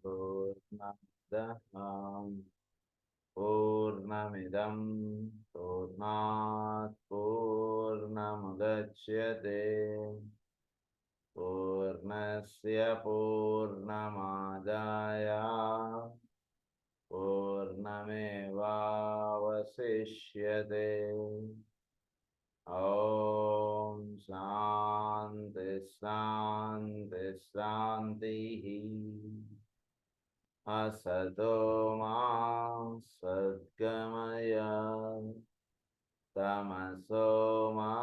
पूर्णमदः पूर्णमिदं पूर्णात् पूर्णमुदच्यते पूर्णस्य पूर्णमादाय पूर्णमेवावशिष्यते। ॐ शान्ति शान्ति शान्तिः। असतो मा सद्गमय तमसो मा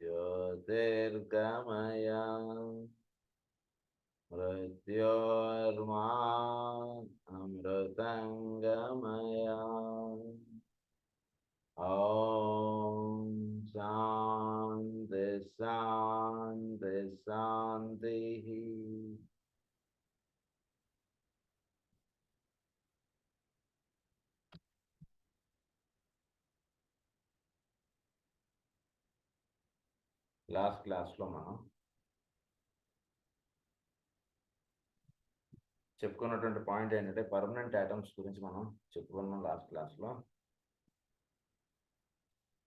ज्योतिर्गमय मृत्योर्मा अमृतंगमय। ॐ शान्ति शान्ति शान्तिः। లాస్ట్ క్లాస్లో మనం చెప్పుకున్నటువంటి పాయింట్ ఏంటంటే పర్మనెంట్ ఐటమ్స్ గురించి మనం చెప్పుకున్నాం లాస్ట్ క్లాస్లో.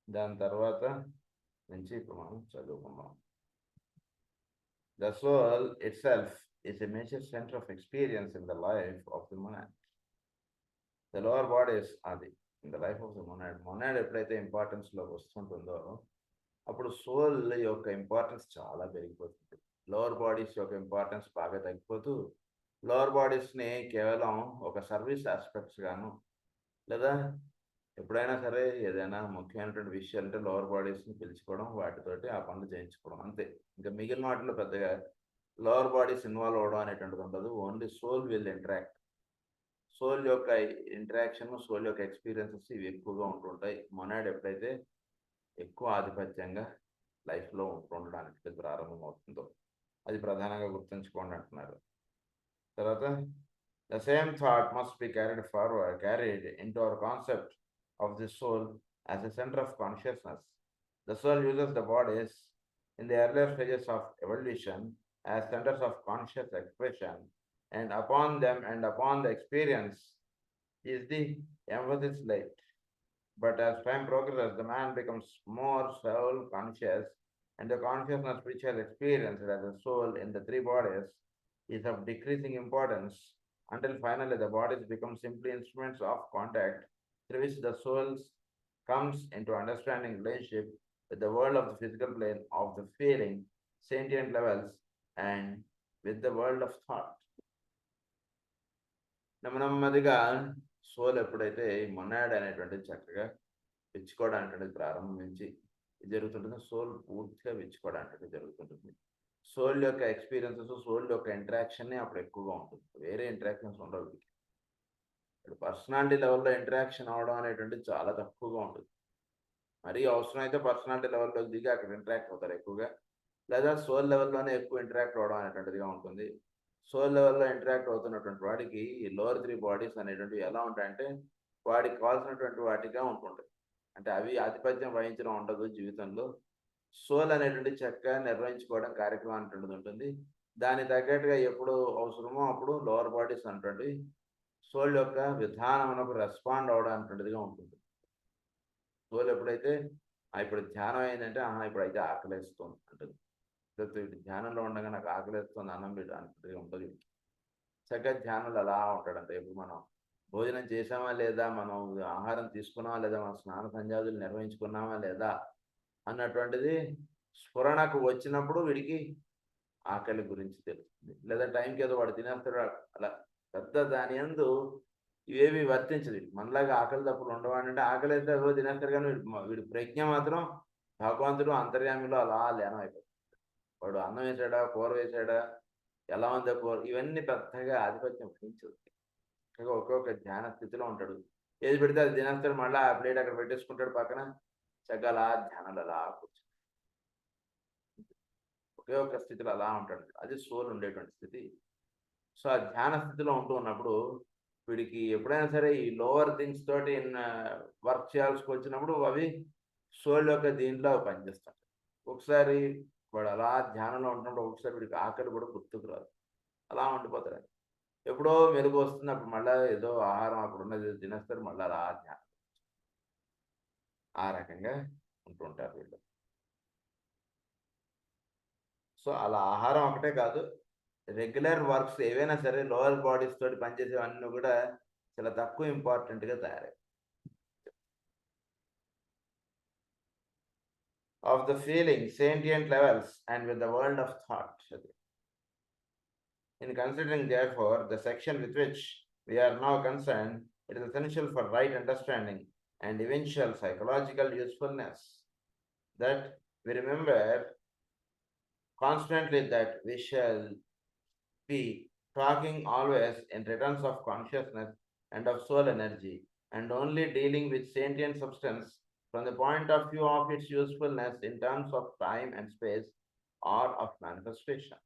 దాని తర్వాత నుంచి ఇప్పుడు మనం చదువుకుందాం. The soul itself is a major center of experience in the life of the monad. The lower bodies are in the life of the monad. Monad ఎప్పుడైతే ఇంపార్టెన్స్లోకి వస్తుంటుందో అప్పుడు సోల్ యొక్క ఇంపార్టెన్స్ చాలా పెరిగిపోతుంది. లోవర్ బాడీస్ యొక్క ఇంపార్టెన్స్ బాగా తగ్గిపోతూ lower బాడీస్ని కేవలం ఒక సర్వీస్ ఆస్పెక్ట్స్ గాను, లేదా ఎప్పుడైనా సరే ఏదైనా ముఖ్యమైనటువంటి విషయాలు అంటే లోవర్ బాడీస్ని పిలుచుకోవడం, వాటితోటి ఆ పనులు చేయించుకోవడం అంతే. ఇంకా మిగిలిన వాటిలో పెద్దగా లోవర్ బాడీస్ ఇన్వాల్వ్ అవడం అనేటువంటిది ఉండదు. Only soul will interact. Soul యొక్క ఇంటరాక్షన్, సోల్ యొక్క ఎక్స్పీరియన్సెస్ ఇవి ఎక్కువగా ఉంటుంటాయి. మొనాడ్ ఎప్పుడైతే ఎక్కువ ఆధిపత్యంగా లైఫ్లో ఉండడానికి ప్రారంభం అవుతుందో అది ప్రధానంగా గుర్తుంచుకోండి అంటున్నారు. తర్వాత the same thought must be carried into our concept of the soul as a center of consciousness. The soul uses the bodies in the earlier stages of evolution as centers of conscious expression, and upon them and upon the experience is the emphasis laid. But as time progresses, the man becomes more soul conscious, and the consciousness which has experienced as a soul in the three bodies is of decreasing importance, until finally the bodies become simply instruments of contact through which the soul comes into understanding relationship with the world of the physical plane of the feeling, sentient levels, and with the world of thought. నెమ్మదిగా soul ఎప్పుడైతే ఈ monad అనేటువంటిది చక్కగా విచ్చుకోవడానికి ప్రారంభించి జరుగుతుంటుందో soul పూర్తిగా విచ్చుకోవడానికి జరుగుతుంటుంది. Soul యొక్క experiences, soul యొక్క ఇంటరాక్షన్నే అప్పుడు ఎక్కువగా ఉంటుంది. వేరే ఇంటరాక్షన్స్ ఉండవు. ఇప్పుడు పర్సనాలిటీ లెవెల్లో ఇంటరాక్షన్ అవడం అనేటువంటిది చాలా తక్కువగా ఉంటుంది. మరీ అవసరం అయితే పర్సనాలిటీ లెవెల్లో దిగి అక్కడ ఇంటరాక్ట్ అవుతారు ఎక్కువగా, లేదా సోల్ లెవెల్లోనే ఎక్కువ ఇంటరాక్ట్ అవడం అనేటువంటిదిగా ఉంటుంది. సోల్ లెవెల్లో ఇంటరాక్ట్ అవుతున్నటువంటి వాడికి ఈ లోవర్ త్రీ బాడీస్ అనేటువంటివి ఎలా ఉంటాయంటే వాడికి కావాల్సినటువంటి వాటిగా ఉంటుంటాయి. అంటే అవి ఆధిపత్యం వహించడం ఉండదు జీవితంలో. సోల్ అనేటువంటి చక్కగా నిర్వహించుకోవడం కార్యక్రమం అనేటువంటిది ఉంటుంది. దాని తగ్గట్టుగా ఎప్పుడు అవసరమో అప్పుడు లోవర్ బాడీస్ అనేటువంటి సోల్ యొక్క విధానమునకు రెస్పాండ్ అవడం అనేటువంటిదిగా ఉంటుంది. సోల్ ఎప్పుడైతే ఇప్పుడు ధ్యానం అయిందంటే ఇప్పుడైతే ఆకలేస్తుంది అంటుంది. ధ్యానంలో ఉండగా నాకు ఆకలేస్తుంది అన్నం అనేటువంటిది ఉంటుంది. చక్కగా ధ్యానంలో అలా ఉంటాడంట. ఇప్పుడు మనం భోజనం చేసామా లేదా, మనం ఆహారం తీసుకున్నామా లేదా, మనం స్నాన సంధ్యాదులు నిర్వహించుకున్నామా లేదా అన్నటువంటిది స్ఫురణకు వచ్చినప్పుడు వీడికి ఆకలి గురించి తెలుస్తుంది. లేదా టైంకి ఏదో వాడు తినేస్తాడు అలా. పెద్ద దాని యందు ఇవేవి వర్తించదు. మనలాగా ఆకలి తప్పుడు ఉండవాడంటే ఆకలి అయితే ఏదో తినేస్తాడు, కానీ వీడి ప్రజ్ఞ మాత్రం భగవంతుడు అంతర్యామిలో అలా లీనం అయిపోతుంది. వాడు అన్నం వేసాడా, కూర వేసాడా, ఎలా ఉందో కూర, ఇవన్నీ పెద్దగా ఆధిపత్యం వహించదు. ఒక్కొక్క ధ్యాన స్థితిలో ఉంటాడు. ఏది పెడితే అది తినేస్తాడు, మళ్ళీ ఆ ప్లేట్ అక్కడ పెట్టేసుకుంటాడు పక్కన, చక్కగా అలా ధ్యానాలు అలా కూర్చో ఒకే ఒక్క స్థితిలో అలా ఉంటాడు. అది సోల్ ఉండేటువంటి స్థితి. సో ఆ ధ్యాన స్థితిలో ఉంటూ ఉన్నప్పుడు వీడికి ఎప్పుడైనా సరే ఈ లోవర్ థింగ్స్ తోటి వర్క్ చేయాల్సి వచ్చినప్పుడు అవి సోల్ యొక్క దీంట్లో పనిచేస్తాడు. ఒకసారి వాడు అలా ధ్యానంలో ఉంటున్నప్పుడు ఒకసారి వీడికి ఆకలి కూడా గుర్తుకు రాదు. అలా ఉండిపోతారు. ఎప్పుడో మెలుగు వస్తుంది, అప్పుడు మళ్ళీ ఏదో ఆహారం అక్కడ ఉన్నది తినేస్తారు, మళ్ళీ అలా ఆ రకంగా ఉంటుంటారు వీళ్ళు. సో అలా ఆహారం ఒకటే కాదు, రెగ్యులర్ వర్క్స్ ఏవైనా సరే లోవర్ బాడీస్ తోటి పనిచేసేవన్నీ కూడా చాలా తక్కువ ఇంపార్టెంట్గా తయారై of the feeling sentient levels and with the world of thought. In considering, therefore, the section with which we are now concerned, it is essential for right understanding and eventual psychological usefulness that we remember constantly that we shall be talking always in terms of consciousness and of soul energy, and only dealing with sentient substance from the point of view of its usefulness in terms of time and space or of manifestation.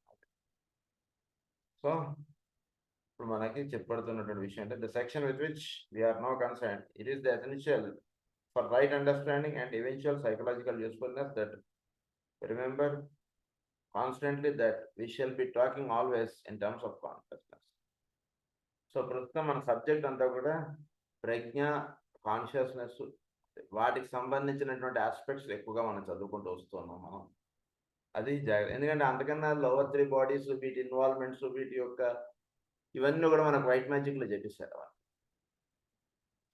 So, ఇప్పుడు మనకి చెప్పబడుతున్నటువంటి విషయం అంటే, the section with which we are now concerned, it is the essential for right understanding and eventual psychological usefulness that remember constantly that we shall be talking always in terms of consciousness. So ప్రస్తుతం మన subject అంతా కూడా ప్రజ్ఞ, consciousness, వాటికి సంబంధించినటువంటి aspects ఎక్కువగా మనం చదువుకుంటూ వస్తున్నాం మనం. అది ఎందుకంటే అంతకన్నా లోవర్ 3 బాడీస్, వీటి ఇన్వాల్వ్మెంట్స్, వీటి యొక్క ఇవన్నీ కూడా మనకు వైట్ మ్యాజిక్లో చెప్పిస్తారు.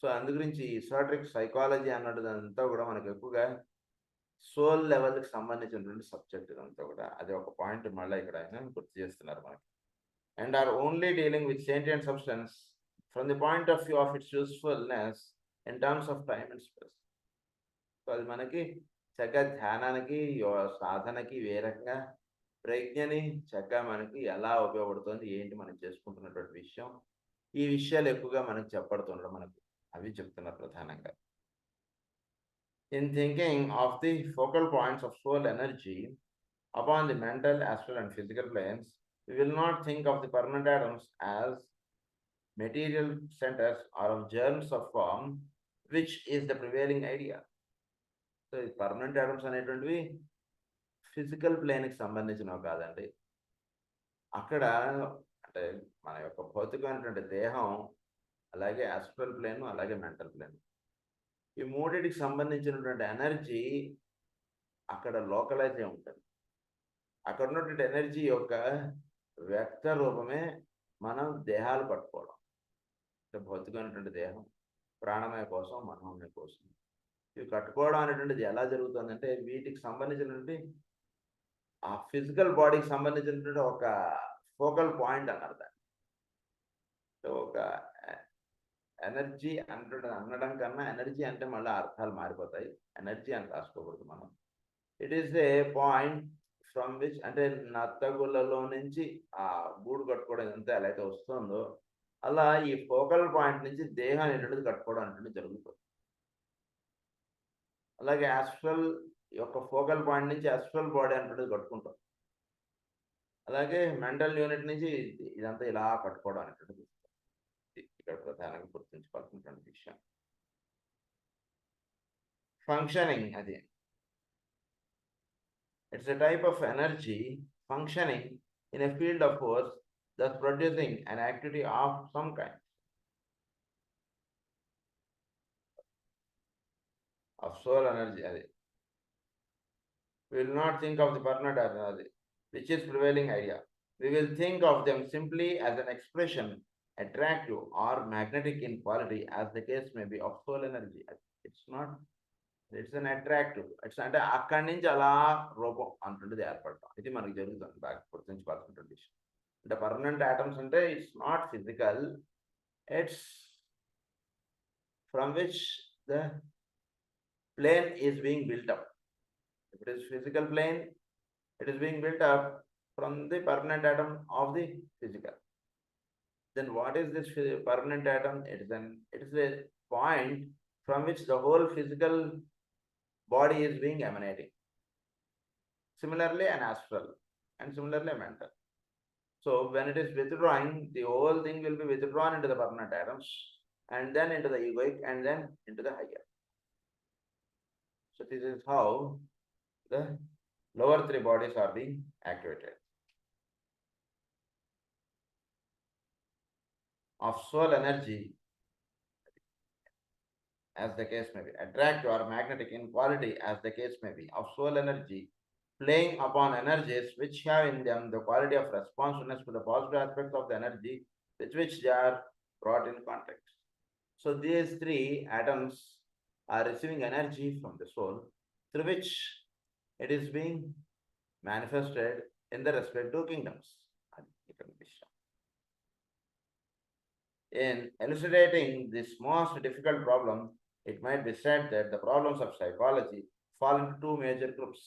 సో అందు గురించి ఈసోటరిక్ సైకాలజీ అన్నదంతా కూడా మనకు ఎక్కువగా సోల్ లెవెల్కి సంబంధించినటువంటి సబ్జెక్ట్ ఇదంతా కూడా. అది ఒక పాయింట్ మళ్ళీ ఇక్కడ ఆయన గుర్తు చేస్తున్నారు మనకి. And are only dealing with sentient substance from the point of view of its usefulness in terms of time and space. So అది మనకి చక్కగా ధ్యానానికి, సాధనకి ఏ రకంగా ప్రజ్ఞని చక్కగా మనకి ఎలా ఉపయోగపడుతుంది, ఏంటి మనం చేసుకుంటున్నటువంటి విషయం, ఈ విషయాలు ఎక్కువగా మనకు చెప్పబడుతుండడం మనకు అవి చెప్తున్నారు ప్రధానంగా. In thinking of the focal points of soul energy upon the mental, astral and physical planes, we will not think of the permanent atoms as material centers or of germs of form, which is the prevailing idea. So, permanent atoms అనేటువంటివి physical ప్లేన్కి సంబంధించినవి కాదండి. అక్కడ అంటే మన యొక్క భౌతికమైనటువంటి దేహం, అలాగే ఆస్ట్రల్ ప్లేన్, అలాగే మెంటల్ ప్లేన్, ఈ మూడింటికి సంబంధించినటువంటి ఎనర్జీ అక్కడ లోకలైజ్ అయి ఉంటుంది. అక్కడ ఉన్నటువంటి ఎనర్జీ యొక్క వ్యక్త రూపమే మనం దేహాలు పట్టుకోవడం. అంటే భౌతికమైనటువంటి దేహం, ప్రాణమయ కోసం, మనోమయ కోసం, ఇవి కట్టుకోవడం అనేటువంటిది ఎలా జరుగుతుందంటే, వీటికి సంబంధించినటువంటి ఆ ఫిజికల్ బాడీకి సంబంధించినటువంటి ఒక ఫోకల్ పాయింట్ అన్నారు దాన్ని. ఒక ఎనర్జీ అనడం కన్నా ఎనర్జీ అంటే మళ్ళీ అర్థాలు మారిపోతాయి. ఎనర్జీ అని రాసుకోకూడదు మనం. It is a point from which, అంటే నత్తగుళ్ళలో నుంచి ఆ గూడు కట్టుకోవడం ఎంత ఎలా అయితే వస్తుందో, అలా ఈ ఫోకల్ పాయింట్ నుంచి దేహం అనేటువంటిది కట్టుకోవడం అనేటువంటిది జరుగుతుంది. అలాగే ఆస్ట్రల్ యొక్క ఫోకల్ పాయింట్ నుంచి ఆస్ట్రల్ బాడీ అనేటువంటిది కట్టుకుంటాం. అలాగే మెంటల్ యూనిట్ నుంచి ఇదంతా ఇలా కట్టుకోవడం అనేటువంటిది ఇక్కడ ప్రధానంగా గుర్తుంచుకోవాల్సినటువంటి విషయం. ఫంక్షనింగ్, అది it's a type of energy functioning in a field of force, thus producing an activity of some kind. Of soul energy, we will not think of the permanent energy, which is prevailing idea. We will think of them simply as an expression, attractive or magnetic in quality, as the case may be, of soul energy. It's not, it's an attractive. It's అంటే అక్కడి నుంచి అలా రూపం అంటుండేది ఏర్పడటం. ఇది మనకి జరుగుతుంది, బాగా గుర్తించుకోవాల్సినటువంటి విషయం. అంటే పర్మనెంట్ ఆటమ్స్ అంటే it's not physical, it's from which the plane is being built up. If it is physical plane, it is being built up from the permanent atom of the physical. Then what is this permanent atom? It is a point from which the whole physical body is being emanating. Similarly an astral, and similarly mental. So when it is withdrawing, the whole thing will be withdrawn into the permanent atoms, and then into the egoic, and then into the higher. So this is how the lower 3 bodies are being activated. of soul energy, as the case may be, attractive or magnetic in quality, as the case may be, of soul energy, playing upon energies which have in them the quality of responsiveness to the positive aspects of the energy with which they are brought in contact. So these three atoms are receiving energy from the soul, through which it is being manifested in the respective kingdoms. In elucidating this most difficult problem, it might be said that the problems of psychology fall into two major groups.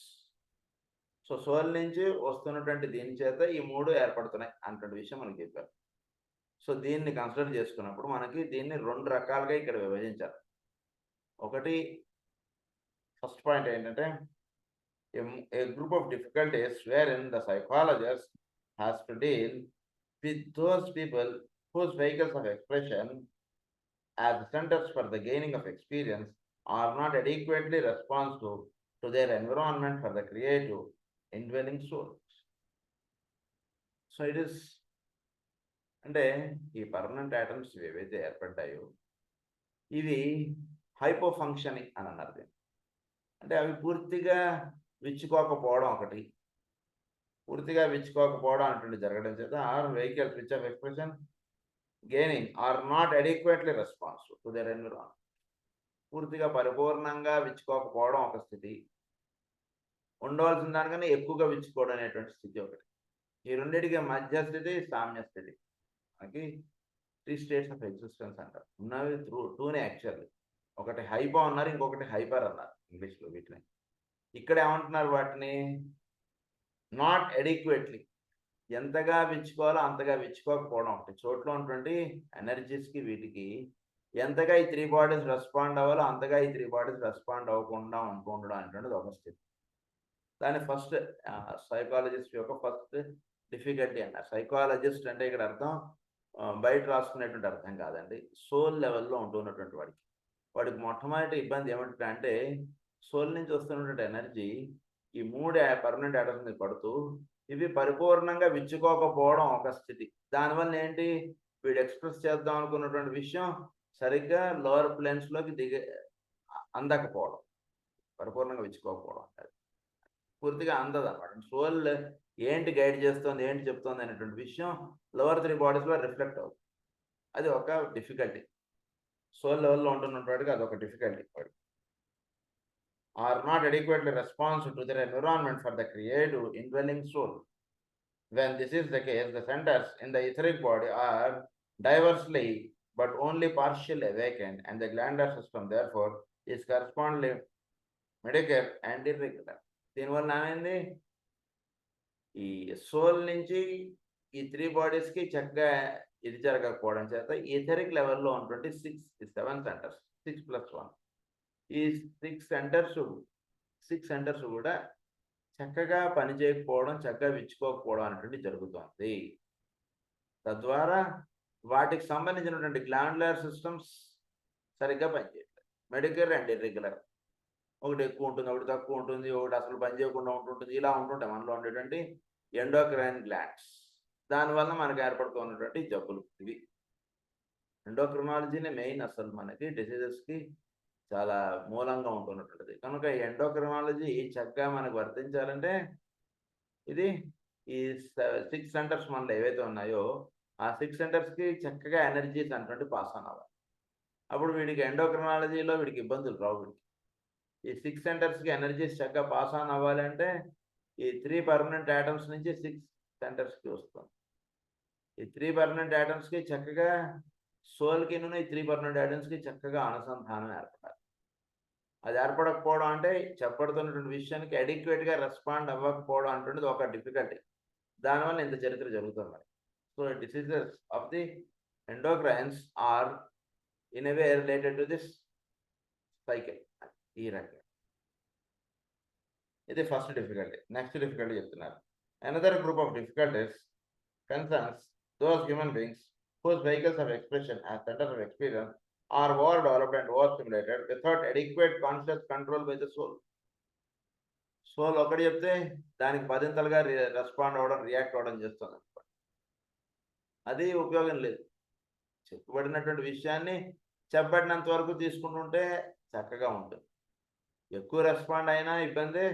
So soul నుంచి వస్తున్నటువంటి దీని చేత ఈ మూడు ఏర్పడుతున్నాయి అన్నటువంటి విషయం మనకి చెప్పారు. సో దీన్ని కన్సిడర్ చేసుకున్నప్పుడు మనకి దీన్ని రెండు రకాలుగా ఇక్కడ విభజించారు. ఒకటి ఫస్ట్ పాయింట్ ఏంటంటే a group of difficulties wherein the psychologist has to deal with those people whose vehicles of expression as centers for the gaining of experience are not adequately responsive to their environment for the creative indwelling soul. So it is అంటే ఈ permanent items ఏవైతే ఏర్పడ్డాయో ఇవి hypo functioning అని అన్నారు దీన్ని. అంటే అవి పూర్తిగా విచ్చుకోకపోవడం ఒకటి, పూర్తిగా విచ్చుకోకపోవడం అటువంటి జరగడం చేత are vehicles which of expression gaining or not adequately responsive to their environment. పూర్తిగా పరిపూర్ణంగా విచ్చుకోకపోవడం ఒక స్థితి, ఉండవలసిన దానికన్నా ఎక్కువగా విచ్చుకోవడం అనేటువంటి స్థితి ఒకటి. ఈ రెండింటికి మధ్య స్థితి సామ్య స్థితి. మనకి 3 స్టేట్స్ ఆఫ్ ఎగ్జిస్టెన్స్ అంటారు. ఉన్నవి టూనే యాక్చువల్లీ. ఒకటి హైపో అన్నారు, ఇంకొకటి హైపర్ అన్నారు ఇంగ్లీష్లో. వీటిని ఇక్కడ ఏమంటున్నారు, వాటిని నాట్ అడిక్వేట్లీ, ఎంతగా విచ్చుకోవాలో అంతగా విచ్చుకోకపోవడం ఒకటి. చోట్ల ఉన్నటువంటి ఎనర్జీస్కి వీటికి ఎంతగా ఈ 3 బాడీస్ రెస్పాండ్ అవ్వాలో అంతగా ఈ 3 బాడీస్ రెస్పాండ్ అవ్వకుండా ఉంటుండడం అనేటువంటిది ఒక స్థితి. దాని ఫస్ట్ సైకాలజిస్ట్ యొక్క ఫస్ట్ డిఫికల్టీ అన్నారు. సైకాలజిస్ట్ అంటే ఇక్కడ అర్థం బయట రాసుకునేటువంటి అర్థం కాదండి, సోల్ లెవెల్లో ఉంటున్నటువంటి వాడికి మొట్టమొదటి ఇబ్బంది ఏమిటంటే సోల్ నుంచి వస్తున్నటువంటి ఎనర్జీ ఈ 3 పర్మనెంట్ ఐటమ్స్ మీద పడుతూ ఇవి పరిపూర్ణంగా విచ్చుకోకపోవడం ఒక స్థితి. దానివల్ల ఏంటి, వీడు ఎక్స్ప్రెస్ చేద్దాం అనుకున్నటువంటి విషయం సరిగ్గా లోవర్ ప్లేన్స్లోకి అందకపోవడం, పరిపూర్ణంగా విచ్చుకోకపోవడం, పూర్తిగా అందదు అనమాట. సోల్ ఏంటి గైడ్ చేస్తుంది, ఏంటి చెప్తుంది అనేటువంటి విషయం లోవర్ 3 బాడీస్లో రిఫ్లెక్ట్ అవుతుంది. అది ఒక డిఫికల్టీ. సోల్ లెవెల్లో ఉంటున్నప్పటికీ అదొక difficulty. Are not adequately responsive to their environment for the creative indwelling soul. When this is the case, the centres in the etheric body are diversely but only partial awakened and the glandular system therefore is correspondingly medical and irregular. దీనివల్ల ఏమైంది, ఈ soul నుంచి ఈ 3 బాడీస్కి చక్కగా ఇది జరగకపోవడం చేత etheric లెవెల్లో ఉన్నటువంటి 7 సెంటర్స్, 6+1, ఈ 6 సెంటర్స్ కూడా చక్కగా పనిచేయకపోవడం, చక్కగా విచ్చుకోకపోవడం అనేటువంటి జరుగుతుంది. తద్వారా వాటికి సంబంధించినటువంటి గ్లాండ్యులర్ సిస్టమ్స్ సరిగ్గా పనిచేయట్లేదు. మెడికల్ అండ్ ఇర్రెగ్యులర్, ఒకటి ఎక్కువ ఉంటుంది, ఒకటి తక్కువ ఉంటుంది, ఒకటి అసలు పనిచేయకుండా ఉంటుంటుంది. ఇలా ఉంటుంటాయి మనలో ఉండేటువంటి ఎండోక్రైన్ గ్లాండ్స్. దానివల్ల మనకు ఏర్పడుతున్నటువంటి జబ్బులు ఇవి. ఎండోక్రినాలజీనే మెయిన్ అసలు మనకి డిసీజెస్కి చాలా మూలంగా ఉంటున్నటువంటిది. కనుక ఈ ఎండోక్రినాలజీ చక్కగా మనకు వర్తించాలంటే ఇది ఈ 6 సెంటర్స్ మనలో ఏవైతే ఉన్నాయో ఆ 6 సెంటర్స్కి చక్కగా ఎనర్జీస్ అంటే పాస్ ఆన్ అవ్వాలి. అప్పుడు వీడికి ఎండోక్రినాలజీలో వీడికి ఇబ్బందులు రావు. వీడికి ఈ 6 సెంటర్స్కి ఎనర్జీస్ చక్కగా పాస్ ఆన్ అవ్వాలంటే ఈ 3 పర్మనెంట్ ఐటమ్స్ నుంచి 6 సెంటర్స్కి వస్తుంది. ఈ 3 పర్మనెంట్ ఐటమ్స్కి చక్కగా సోల్కి ఈ 3 పర్మనెంట్ ఐటమ్స్కి చక్కగా అనుసంధానం ఏర్పడాలి. అది ఏర్పడకపోవడం అంటే చెప్పబడుతున్నటువంటి విషయానికి అడిక్వేట్గా రెస్పాండ్ అవ్వకపోవడం అంటున్నది ఒక డిఫికల్టీ. దానివల్ల ఇంత చరిత్ర జరుగుతుంది మరి. So diseases of the endocrines are in a way related to this cycle. ఈ రకంగా ఇది ఫస్ట్ డిఫికల్టీ. నెక్స్ట్ డిఫికల్టీ చెప్తున్నారు. Another group of difficulties concerns those human beings whose vehicles of expression as centers of experience are overdeveloped and overstimulated without adequate conscious control by the soul. Soul ఒకటి చెప్తే దానికి 10ంతలుగా respond అవ్వడం, react అవ్వడం చేస్తుంది. అది ఉపయోగం లేదు. చెప్పబడినటువంటి విషయాన్ని చెప్పబడినంత వరకు తీసుకుంటుంటే చక్కగా ఉంటుంది. ఎక్కువ రెస్పాండ్ అయినా ఇబ్బందే,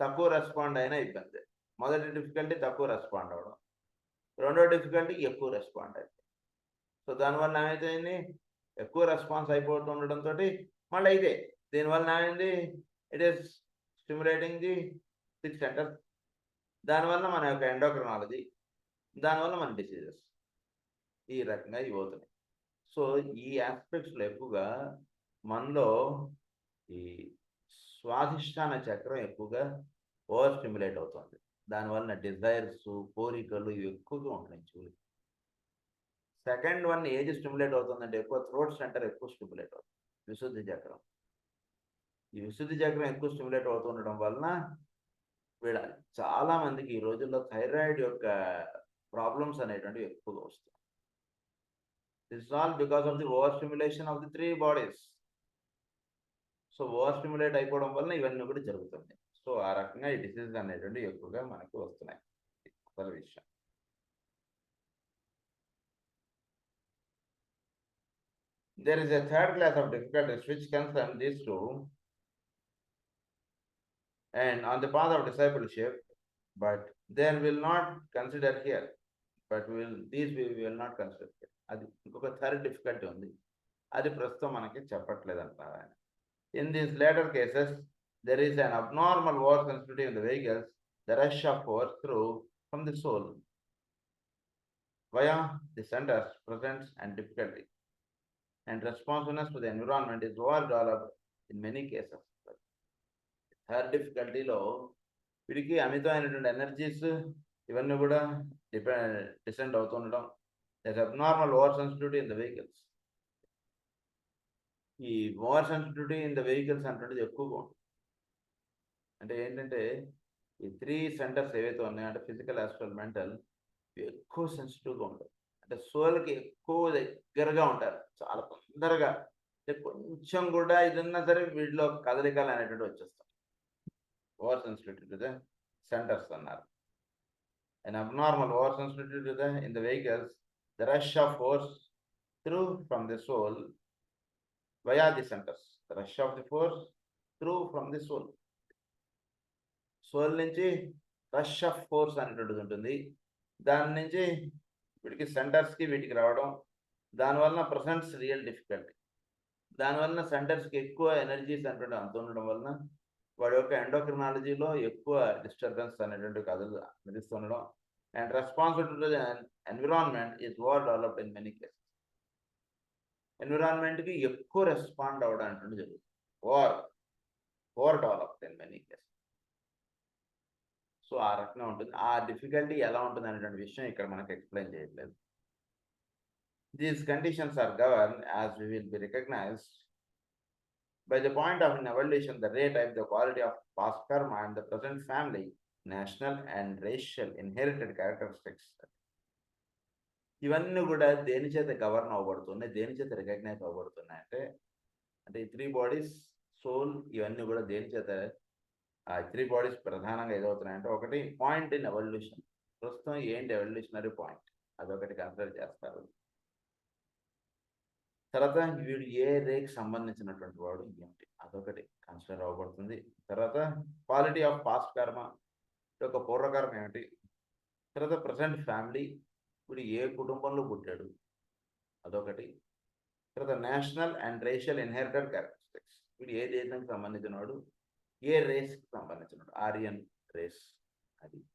తక్కువ రెస్పాండ్ అయినా ఇబ్బందే. మొదటి డిఫికల్టీ తక్కువ రెస్పాండ్ అవ్వడం, రెండో డిఫికల్టీ ఎక్కువ రెస్పాండ్ అయ్యింది. సో దానివల్ల ఏమైపోయింది, ఎక్కువ రెస్పాన్స్ అయిపోతూ ఉండడంతో మళ్ళీ ఇదే దీనివల్ల ఏమైంది, it is stimulating the 6 centres. దానివల్ల మన యొక్క ఎండోక్రినాలజీ, దానివల్ల మన డిసీజెస్ ఈ రకంగా ఇవి అవుతున్నాయి. సో ఈ ఆస్పెక్ట్స్లో ఎక్కువగా మనలో ఈ స్వాధిష్టాన చక్రం ఎక్కువగా ఓవర్ స్టిమ్యులేట్ అవుతుంది. దానివల్ల డిజైర్స్, కోరికలు ఇవి ఎక్కువగా ఉంటున్నాయి చూడు. సెకండ్ వన్ ఏది స్టిమ్యులేట్ అవుతుందంటే ఎక్కువ థ్రోట్ సెంటర్ ఎక్కువ స్టిమ్యులేట్ అవుతుంది, విశుద్ధి చక్రం. ఈ విశుద్ధి చక్రం ఎక్కువ స్టిమ్యులేట్ అవుతుండడం వలన వీళ్ళ చాలా మందికి ఈ రోజుల్లో థైరాయిడ్ యొక్క ప్రాబ్లమ్స్ అనేటువంటివి ఎక్కువగా వస్తాయి. This all because of the over stimulation of the 3 bodies. So over stimulate అయిపోవడం వలన ఇవన్నీ కూడా జరుగుతుంది. సో ఆ రకంగా ఈ డిసీజెస్ అనేటువంటివి ఎక్కువగా మనకి వస్తున్నాయి. అసలు విషయం. There is a third class of difficulties which concern these two, and on the path of discipleship, but they will not consider here. But these we will not consider here. అది ఇంకొక third difficulty ఉంది, అది ప్రస్తుతం మనకి చెప్పట్లేదు అంటారు ఆయన. In these later cases, there is an abnormal war sensitivity in the vehicles, the rush of force through from the soul via the centers presents and difficulty, and responsiveness to the environment is overdeveloped in many cases. Third డిఫికల్టీలో వీడికి అమితమైనటువంటి energies ఇవన్నీ కూడా descend అవుతుండడం, abnormal over sensitivity in the vehicles. ఈ over sensitivity in the vehicles అంటే ఎక్కువగా ఉంటుంది. అంటే ఏంటంటే ఈ 3 సెంటర్స్ ఏవైతే ఉన్నాయో అంటే ఫిజికల్, ఆస్ట్రల్, మెంటల్, ఎక్కువ సెన్సిటివ్గా ఉంటాయి. అంటే సోల్కి ఎక్కువ దగ్గరగా ఉంటారు, చాలా తొందరగా. అంటే కొంచెం కూడా ఇదన్నా సరే వీటిలో కదలికలు అనేటువంటి వచ్చేస్తాయి. Over sensitivity to the centres అన్నారు. An abnormal oversensitivity to the in the vehicles, the rush of force through from the soul via the centers. The rush of the force through from the soul. Soul నుంచి rush of force అనేటువంటిది ఉంటుంది. దాని నుంచి వీటికి సెంటర్స్కి వీటికి రావడం, దానివల్ల presents real difficulty. దానివల్ల సెంటర్స్కి ఎక్కువ ఎనర్జీస్ అనేటువంటి అంత ఉండడం వలన వాడి యొక్క ఎండోక్రినాలజీలో ఎక్కువ డిస్టర్బెన్స్ అనేటువంటి కథలు అందిస్తుండడం, and responsibility to the environment is over developed in many cases. ఎన్విరాన్మెంట్కి ఎక్కువ రెస్పాండ్ అవ్వడం అనేటువంటి జరుగుతుంది, over developed in many cases. So ఆ రకంగా ఉంటుంది. ఆ డిఫికల్టీ ఎలా ఉంటుంది అనేటువంటి విషయం ఇక్కడ మనకు ఎక్స్ప్లెయిన్ చేయట్లేదు. These conditions are governed, as we will be recognized, by the point of an evolution, the rate, type, the quality of past karma and the present family, national and racial inherited characteristics. ఇవన్నీ కూడా దేని చేత govern అవ్వబడుతున్నాయి, దేని చేత recognise అవ్వబడుతున్నాయి అంటే ఈ 3 bodies, soul, ఇవన్నీ కూడా దేని చేత ఆ 3 బాడీస్ ప్రధానంగా ఏదవుతున్నాయంటే, ఒకటి పాయింట్ ఇన్ ఎవల్యూషన్. ప్రస్తుతం ఏంటి ఎవల్యూషనరీ పాయింట్, అదొకటి కన్సిడర్ చేస్తారు. తర్వాత వీడు ఏ రేకి సంబంధించినటువంటి వాడు ఏమిటి, అదొకటి కన్సిడర్ అవ్వబడుతుంది. తర్వాత క్వాలిటీ ఆఫ్ పాస్ట్ కర్మ, యొక్క పూర్వకర్మ ఏమిటి. తర్వాత ప్రజెంట్ ఫ్యామిలీ, వీడు ఏ కుటుంబంలో పుట్టాడు, అదొకటి. తర్వాత national and racial inherited characteristics, వీడు ఏ దేశానికి సంబంధించిన వాడు, ఏ రేస్కి సంబంధించిన వాడు, ఆరియన్ రేస్,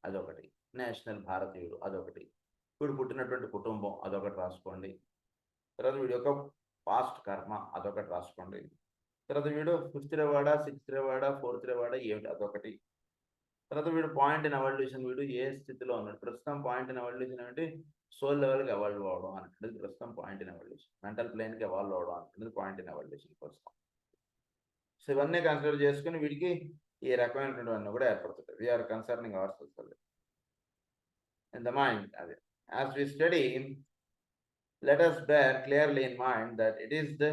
అదొకటి. నేషనల్ భారతీయుడు, అదొకటి. వీడు పుట్టినటువంటి కుటుంబం, అదొకటి రాసుకోండి. తర్వాత వీడి యొక్క పాస్ట్ కర్మ, అదొకటి రాసుకోండి. తర్వాత వీడు 5th రేవాడా, 6th రేవాడా, 4th రేవాడా ఏమిటి, అదొకటి. తర్వాత వీడు పాయింట్ ఇన్ ఎవల్యూషన్, వీడు ఏ స్థితిలో ఉన్నాడు ప్రస్తుతం. పాయింట్ ఇన్ ఎవల్యూషన్ ఏమిటి, సోల్ లెవెల్కి ఎవాల్వ్ అవ్వడం అనేది ప్రస్తుతం పాయింట్ ఇన్ ఎవల్యూషన్. మెంటల్ ప్లేన్కి ఎవాల్వ్ అవ్వడం అనేది పాయింట్ ఇన్ ఎవల్యూషన్ ప్రస్తుతం. సో ఇవన్నీ కన్సిడర్ చేసుకుని వీడికి ఈ రకమైనటువంటివన్నీ కూడా ఏర్పడుతుంది. We are concerning our self in the mind. అదే as we study, let us bear clearly in mind that it is the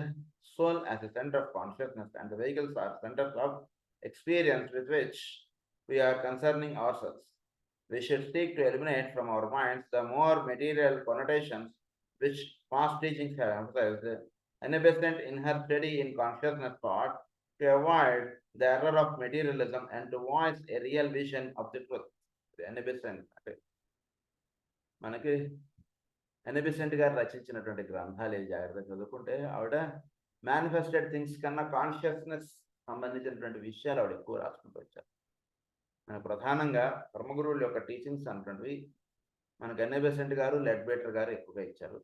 soul as a center of consciousness and the vehicles are centers of experience with which we are concerning ourselves. We should seek to eliminate from our minds the more material connotations which past teachings have emphasized inhibition in her study in consciousness thought to avoid the error of materialism and to voice a real vision of the truth. Inhibition అంటే మనకి ఎనబిసెంట్ గారు రచించినటువంటి గ్రంథాలు జాగ్రత్తగా చదువుకుంటే ఆవిడ manifested things కన్నా consciousness సంబంధించినటువంటి విషయాలు ఆవిడ ఎక్కువ రాసుకుంటూ వచ్చారు. మనకు ప్రధానంగా బ్రహ్మగురువుల యొక్క టీచింగ్స్ అన్నటువంటివి మనకు ఎన్ఏబెసెంట్ గారు లెడ్బేటర్ గారు ఎక్కువగా ఇచ్చారు.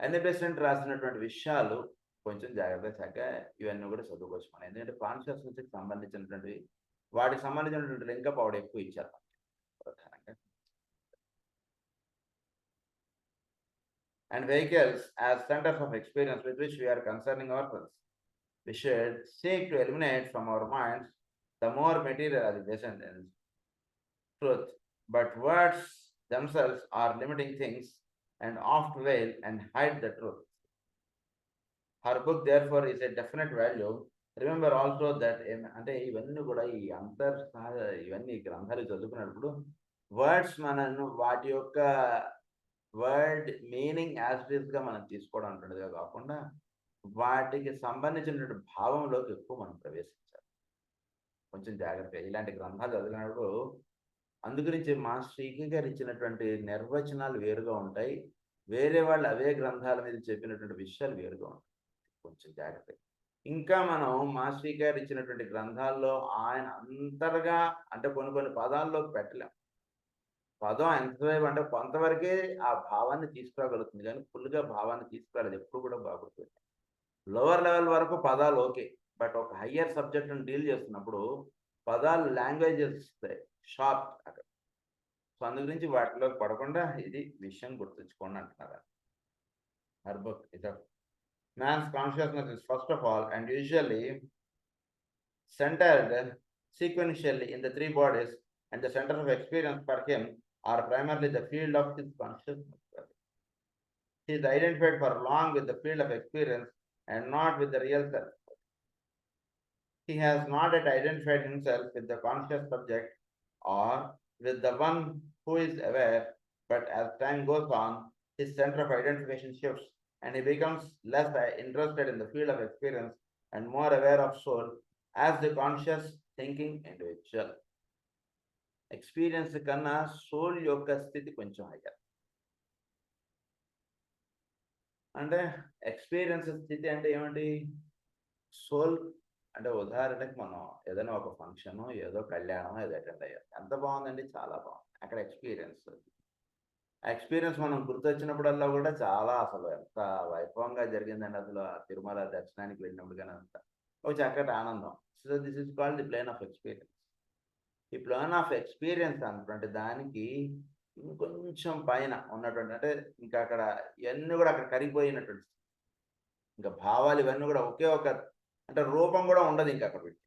ఎన్ఏబెసెంట్ రాసినటువంటి విషయాలు కొంచెం జాగ్రత్తగా చక్కగా ఇవన్నీ కూడా చదువుకోవచ్చు మనం. ఎందుకంటే కాన్షియస్నెస్కి సంబంధించినటువంటి వాటికి సంబంధించినటువంటి లింకప్ ఆవిడ ఎక్కువ ఇచ్చారు ప్రధానంగా. And vehicles as centers of experience with which we are concerning ourselves. We should seek to eliminate from our minds the more material based in truth, but words themselves are limiting things and oft veil and hide the truth. Her book therefore is a definite value. Remember also that అంటే ఇవన్నీ కూడా ఈ ఇవన్నీ గ్రంథాలు చదువుకున్నప్పుడు words మనను వాటి యొక్క వర్డ్ మీనింగ్ యాజ్ ఇట్ ఈస్గా మనం తీసుకోవడం అంటున్నదిగా కాకుండా వాటికి సంబంధించినటువంటి భావంలోకి ఎక్కువ మనం ప్రవేశించాలి. కొంచెం జాగ్రత్తగా ఇలాంటి గ్రంథాలు చదివినప్పుడు అందుగురించి మాస్టర్ గారు ఇచ్చినటువంటి నిర్వచనాలు వేరుగా ఉంటాయి, వేరే వాళ్ళు అవే గ్రంథాల మీద చెప్పినటువంటి విషయాలు వేరుగా ఉంటాయి. కొంచెం జాగ్రత్తగా ఇంకా మనం మాస్టర్ గారు ఇచ్చినటువంటి గ్రంథాల్లో ఆయన అంతర్గా అంటే కొన్ని పదాల్లోకి పెట్టలేం. పదం ఎంతసేపు అంటే కొంతవరకే ఆ భావాన్ని తీసుకురాగలుగుతుంది, కానీ ఫుల్గా భావాన్ని తీసుకురాలేదు, ఎప్పుడు కూడా బాగుంటుంది. లోవర్ లెవెల్ వరకు పదాలు ఓకే, బట్ ఒక హయ్యర్ సబ్జెక్ట్ని డీల్ చేస్తున్నప్పుడు పదాలు లాంగ్వేజెస్ ఇస్తాయి షార్ప్ అక్కడ. సో అందు గురించి వాటిలోకి పడకుండా ఇది విషయం గుర్తుంచుకోండి అంటున్నారు. Her book is man's consciousness is first of all and usually centered sequentially in the three bodies, and the center of experience for him are primarily the field of his consciousness. He is identified for long with the field of experience and not with the real self. He has not yet identified himself with the conscious subject or with the one who is aware, but as time goes on, his center of identification shifts and he becomes less interested in the field of experience and more aware of soul as the conscious thinking individual. Experience కన్నా soul యొక్క స్థితి కొంచెం higher. అంటే experience స్థితి అంటే ఏమిటి? Soul అంటే ఉదాహరణకి మనం ఏదైనా ఒక ఫంక్షను ఏదో కళ్యాణం ఏదో అటెండ్ అయ్యాం, ఎంత బాగుందండి, చాలా బాగుంది, అక్కడ ఎక్స్పీరియన్స్ మనం గుర్తొచ్చినప్పుడల్లా కూడా చాలా అసలు ఎంత వైభవంగా జరిగిందండి అసలు ఆ తిరుమల దర్శనానికి వెళ్ళినప్పుడు కానీ అంత ఒక చక్కటి ఆనందం. So this is called the plane of experience. ఈ ప్లాన్ ఆఫ్ ఎక్స్పీరియన్స్ అన్నటువంటి దానికి ఇంకొంచెం పైన ఉన్నటువంటి అంటే ఇంకా అక్కడ ఇవన్నీ కూడా అక్కడ కరిగిపోయినటువంటి ఇంకా భావాలు ఇవన్నీ కూడా ఒకే ఒక అంటే రూపం కూడా ఉండదు ఇంకా అక్కడ వీటి.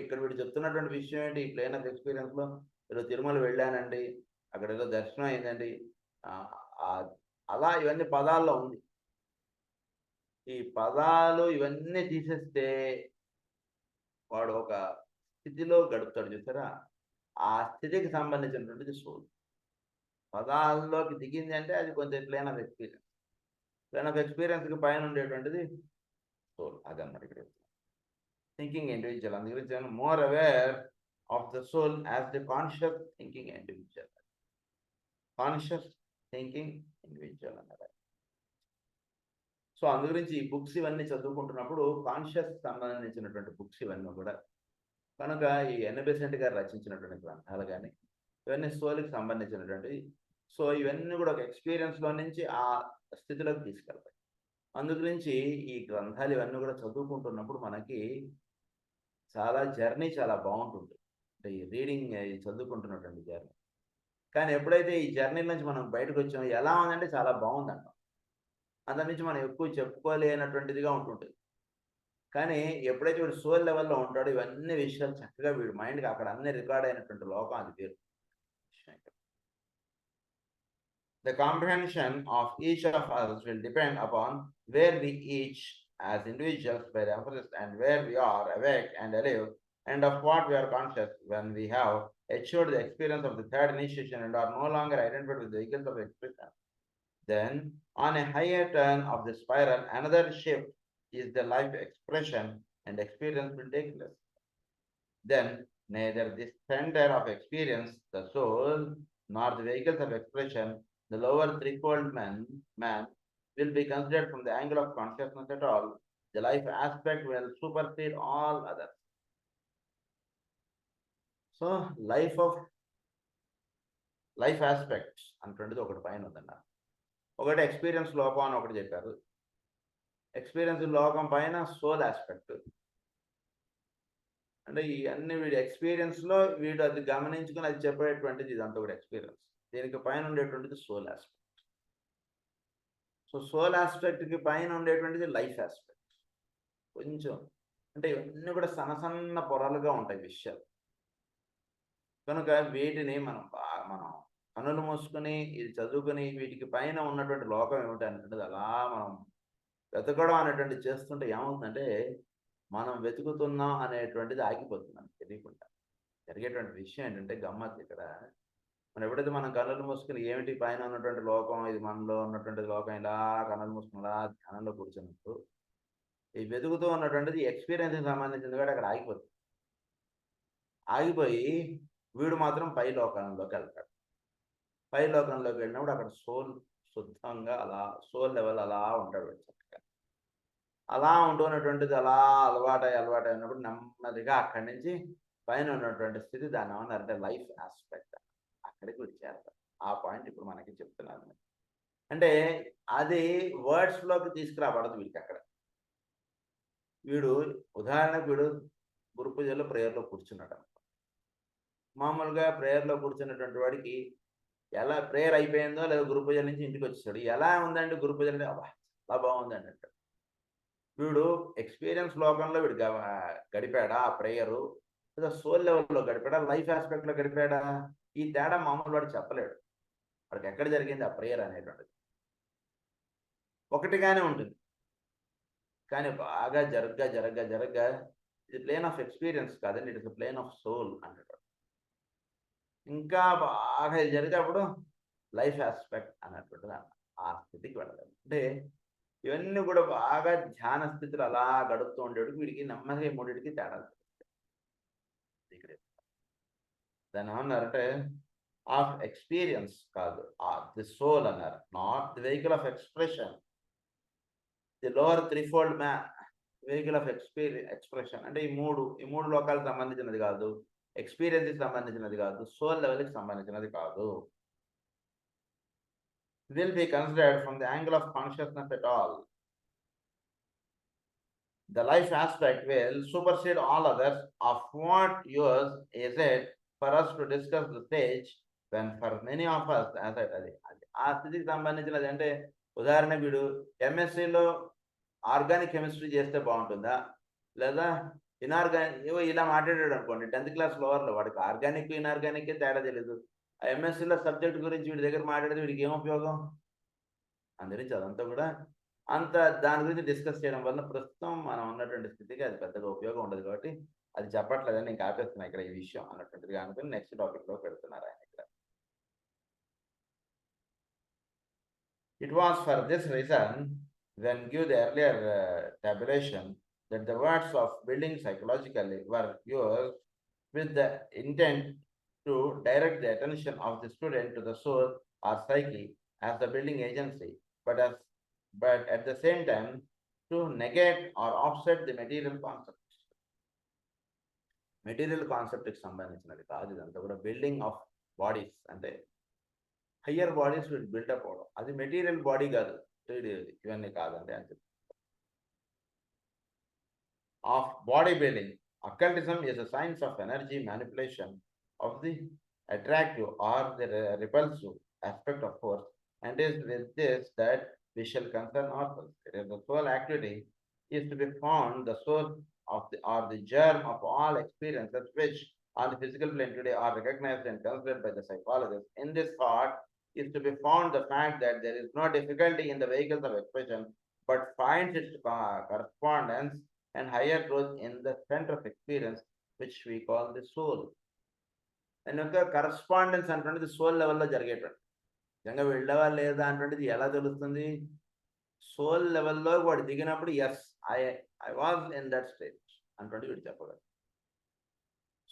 ఇక్కడ వీడు చెప్తున్నటువంటి విషయం ఏంటి? ఈ ప్లేన్ ఆఫ్ ఎక్స్పీరియన్స్లో ఏదో తిరుమల వెళ్ళానండి, అక్కడ ఏదో దర్శనం అయిందండి, అలా ఇవన్నీ పదాల్లో ఉంది. ఈ పదాలు ఇవన్నీ తీసేస్తే వాడు ఒక స్థితిలో గడుపుతాడు, చూసారా? ఆ స్థితికి సంబంధించినటువంటిది సోల్. పదాల్లోకి దిగింది అంటే అది కొంచెం plane of experience. Plane of ఎక్స్పీరియన్స్కి పైన ఉండేటువంటిది సోల్. అదన్నమాట ఇక్కడ థింకింగ్ ఇండివిజువల్. అందు గురించి more aware of the soul as the conscious thinking individual. Conscious thinking individual అన్నారు. సో అందు గురించి ఈ బుక్స్ ఇవన్నీ చదువుకుంటున్నప్పుడు కాన్షియస్ సంబంధించినటువంటి బుక్స్ ఇవన్నీ కూడా కనుక ఈ ఎన్బెసెంట్ గారు రచించినటువంటి గ్రంథాలు కానీ ఇవన్నీ సోల్కి సంబంధించినటువంటి, సో ఇవన్నీ కూడా ఒక ఎక్స్పీరియన్స్లో నుంచి ఆ స్థితిలోకి తీసుకెళ్తాయి. అందు గురించి ఈ గ్రంథాలు ఇవన్నీ కూడా చదువుకుంటున్నప్పుడు మనకి చాలా జర్నీ చాలా బాగుంటుంది, అంటే ఈ రీడింగ్ చదువుకుంటున్నటువంటి జర్నీ. కానీ ఎప్పుడైతే ఈ జర్నీ నుంచి మనం బయటకు వచ్చామో ఎలా ఉందంటే చాలా బాగుందంటాం, అందు నుంచి మనం ఎక్కువ చెప్పుకోలేనటువంటిదిగా ఉంటుంటుంది. కానీ ఎప్పుడైతే వీడు సోల్ లెవెల్లో ఉంటాడో ఇవన్నీ విషయాలు చక్కగా వీడి మైండ్కి అక్కడ అన్ని రికార్డ్ అయినటువంటి లోకం అది వేరు. The comprehension of each of us will depend upon where we each as individuals by the emphasis and where we are awake and alive and of what we are conscious when we have achieved the experience of the third initiation and are no longer identified with the vehicles of expression. Then, on a higher turn of the spiral, another shift is the life expression and experience will take place. Then, neither the center of experience, the soul, nor the vehicles of expression, the lower threefold man will be considered from the angle of consciousness at all. The life aspect will supersede all others. So life aspects అన్నటువంటిది ఒకటి పైన ఉందన్న. ఒకటి experience లోపం అని ఒకటి చెప్పారు. Experience లోకం పైన సోల్ ఆస్పెక్ట్. అంటే ఇవన్నీ వీడి ఎక్స్పీరియన్స్లో వీడు అది గమనించుకుని అది చెప్పేటువంటిది ఇదంతా కూడా ఎక్స్పీరియన్స్. దీనికి పైన ఉండేటువంటిది సోల్ ఆస్పెక్ట్. సో సోల్ ఆస్పెక్ట్కి పైన ఉండేటువంటిది లైఫ్ ఆస్పెక్ట్. కొంచెం అంటే ఇవన్నీ కూడా సన్న పొరలుగా ఉంటాయి విషయాలు. కనుక వీటిని మనం కనులు మూసుకుని ఇది చదువుకుని వీటికి పైన ఉన్నటువంటి లోకం ఏమిటి అనేటువంటిది అలా మనం వెతకడం అనేటువంటి చేస్తుంటే ఏమవుతుందంటే మనం వెతుకుతున్నాం అనేటువంటిది ఆగిపోతుంది మనకు తెలియకుండా. జరిగేటువంటి విషయం ఏంటంటే గమ్మత్ ఇక్కడ మనం ఎప్పుడైతే మనం కన్నులు మూసుకుని ఏమిటి పైన ఉన్నటువంటి లోకం, ఇది మనలో ఉన్నటువంటి లోకం, ఇలా కన్నులు మూసుకుని అలా ధ్యానంలో కూర్చున్నప్పుడు ఈ వెతుకుతూ ఉన్నటువంటిది ఎక్స్పీరియన్స్కి సంబంధించింది కూడా అక్కడ ఆగిపోతుంది. ఆగిపోయి వీడు మాత్రం పై లోకంలోకి వెళ్తాడు. పై లోకంలోకి వెళ్ళినప్పుడు అక్కడ సోల్ శుద్ధంగా అలా సోల్ లెవెల్ అలా ఉంటాడు చక్కగా. అలా ఉంటున్నటువంటిది అలా అలవాటై ఉన్నప్పుడు నెమ్మదిగా అక్కడి నుంచి పైన ఉన్నటువంటి స్థితి దాన్ని ఏమన్నారంటే లైఫ్ ఆస్పెక్ట్, అక్కడికి వచ్చేస్తారు. ఆ పాయింట్ ఇప్పుడు మనకి చెప్తున్నాను. అంటే అది వర్డ్స్లోకి తీసుకురాబడదు వీడికి. అక్కడ వీడు ఉదాహరణకు వీడు గురు పూజలో ప్రేయర్లో కూర్చున్నాడు. మామూలుగా ప్రేయర్లో కూర్చున్నటువంటి వాడికి ఎలా ప్రేయర్ అయిపోయిందో లేదా గురు పూజ నుంచి ఇంటికి వచ్చేసాడు, ఎలా ఉందండి గురు పూజ అంటే అబ్బా చాలా బాగుందండి అంటాడు. వీడు ఎక్స్పీరియన్స్ లోకంలో వీడు గడిపాడా ఆ ప్రేయరు, లేదా సోల్ లెవెల్లో గడిపాడా, లైఫ్ ఆస్పెక్ట్లో గడిపాడా, ఈ తేడా మామూలు వాడు చెప్పలేడు. వాడికి ఎక్కడ జరిగింది ఆ ప్రేయర్ అనేటువంటిది ఒకటిగానే ఉంటుంది. కానీ బాగా జరగ్గా ఇది ప్లేన్ ఆఫ్ ఎక్స్పీరియన్స్ కాదండి, it is plane of soul అంటాడు. ఇంకా బాగా జరిగేటప్పుడు లైఫ్ ఆస్పెక్ట్ అన్నటువంటిది ఆ స్థితికి వెళ్ళాలి. అంటే ఇవన్నీ కూడా బాగా ధ్యాన స్థితిలో అలా గడుపుతూ ఉండేడు వీడికి నెమ్మదిగా మూడింటికి తేడా ఇక్కడ. దాన్ని ఏమన్నారంటే ఆఫ్ ఎక్స్పీరియన్స్ కాదు, ది సోల్ అన్నారు, not the vehicle of expression. The lower threefold man vehicle of expression అంటే ఈ మూడు లోకాలకు సంబంధించినది కాదు, ఎక్స్పీరియన్స్కి సంబంధించినది కాదు, సోల్ లెవెల్కి సంబంధించినది కాదు. Will be considered from the angle of consciousness at all. The life aspect will supersede all others. Of what use is it for us to discuss the stage when for many of us as ఆ స్థితికి సంబంధించినది అంటే ఉదాహరణ వీడు ఎంఎస్సీలో organic chemistry చేస్తే బాగుంటుందా, లేదా inorganic ఇలా మాట్లాడాడు అనుకోండి 10th క్లాస్ లోవర్లో, వాడికి ఆర్గానిక్ ఇన్ఆర్గానిక్ తేడా తెలియదు. ఆ ఎంఎస్సీలో సబ్జెక్ట్ గురించి వీడి దగ్గర మాట్లాడితే వీడికి ఏం ఉపయోగం? అందుగురించి అదంతా కూడా అంత దాని గురించి డిస్కస్ చేయడం వల్ల ప్రస్తుతం మనం ఉన్నటువంటి స్థితికి అది పెద్దగా ఉపయోగం ఉండదు. కాబట్టి అది చెప్పట్లేదని నేను ఆపేస్తున్నా ఇక్కడ ఈ విషయం అన్నటువంటిది అనుకుని నెక్స్ట్ టాపిక్లో పెడుతున్నారు ఆయన ఇక్కడ. It was for this reason when give the earlier tabulation that the words of building psychologically were used with the intent to direct the attention of the student to the soul or psyche as the building agency, but at the same time to negate or offset the material concepts. Material కాన్సెప్ట్కి సంబంధించినది కాదు ఇదంతా కూడా. Building of bodies అంటే higher bodies will build up అవడం, అది material body కాదు, ఇవన్నీ కాదండి అని చెప్పి. Of body building, occultism is a science of energy manipulation of the attractive or the repulsive aspect of force, and is with this that we shall concern ourselves. It is the soul activity is to be found the source of the germ of all experiences which on the physical plane today are recognized and considered by the psychologists. In this thought is to be found the fact that there is no difficulty in the vehicles of expression, but finds its correspondence and higher truth in the center of experience which we call the soul. And correspondence అంటే soul లెవెల్లో జరిగేటువంటి నిజంగా వెళ్ళావా లేదా అటువంటిది ఎలా తెలుస్తుంది? Soul లెవెల్లో వాడు దిగినప్పుడు as I I was in that stage అటువంటి వీడు చెప్పగలరు.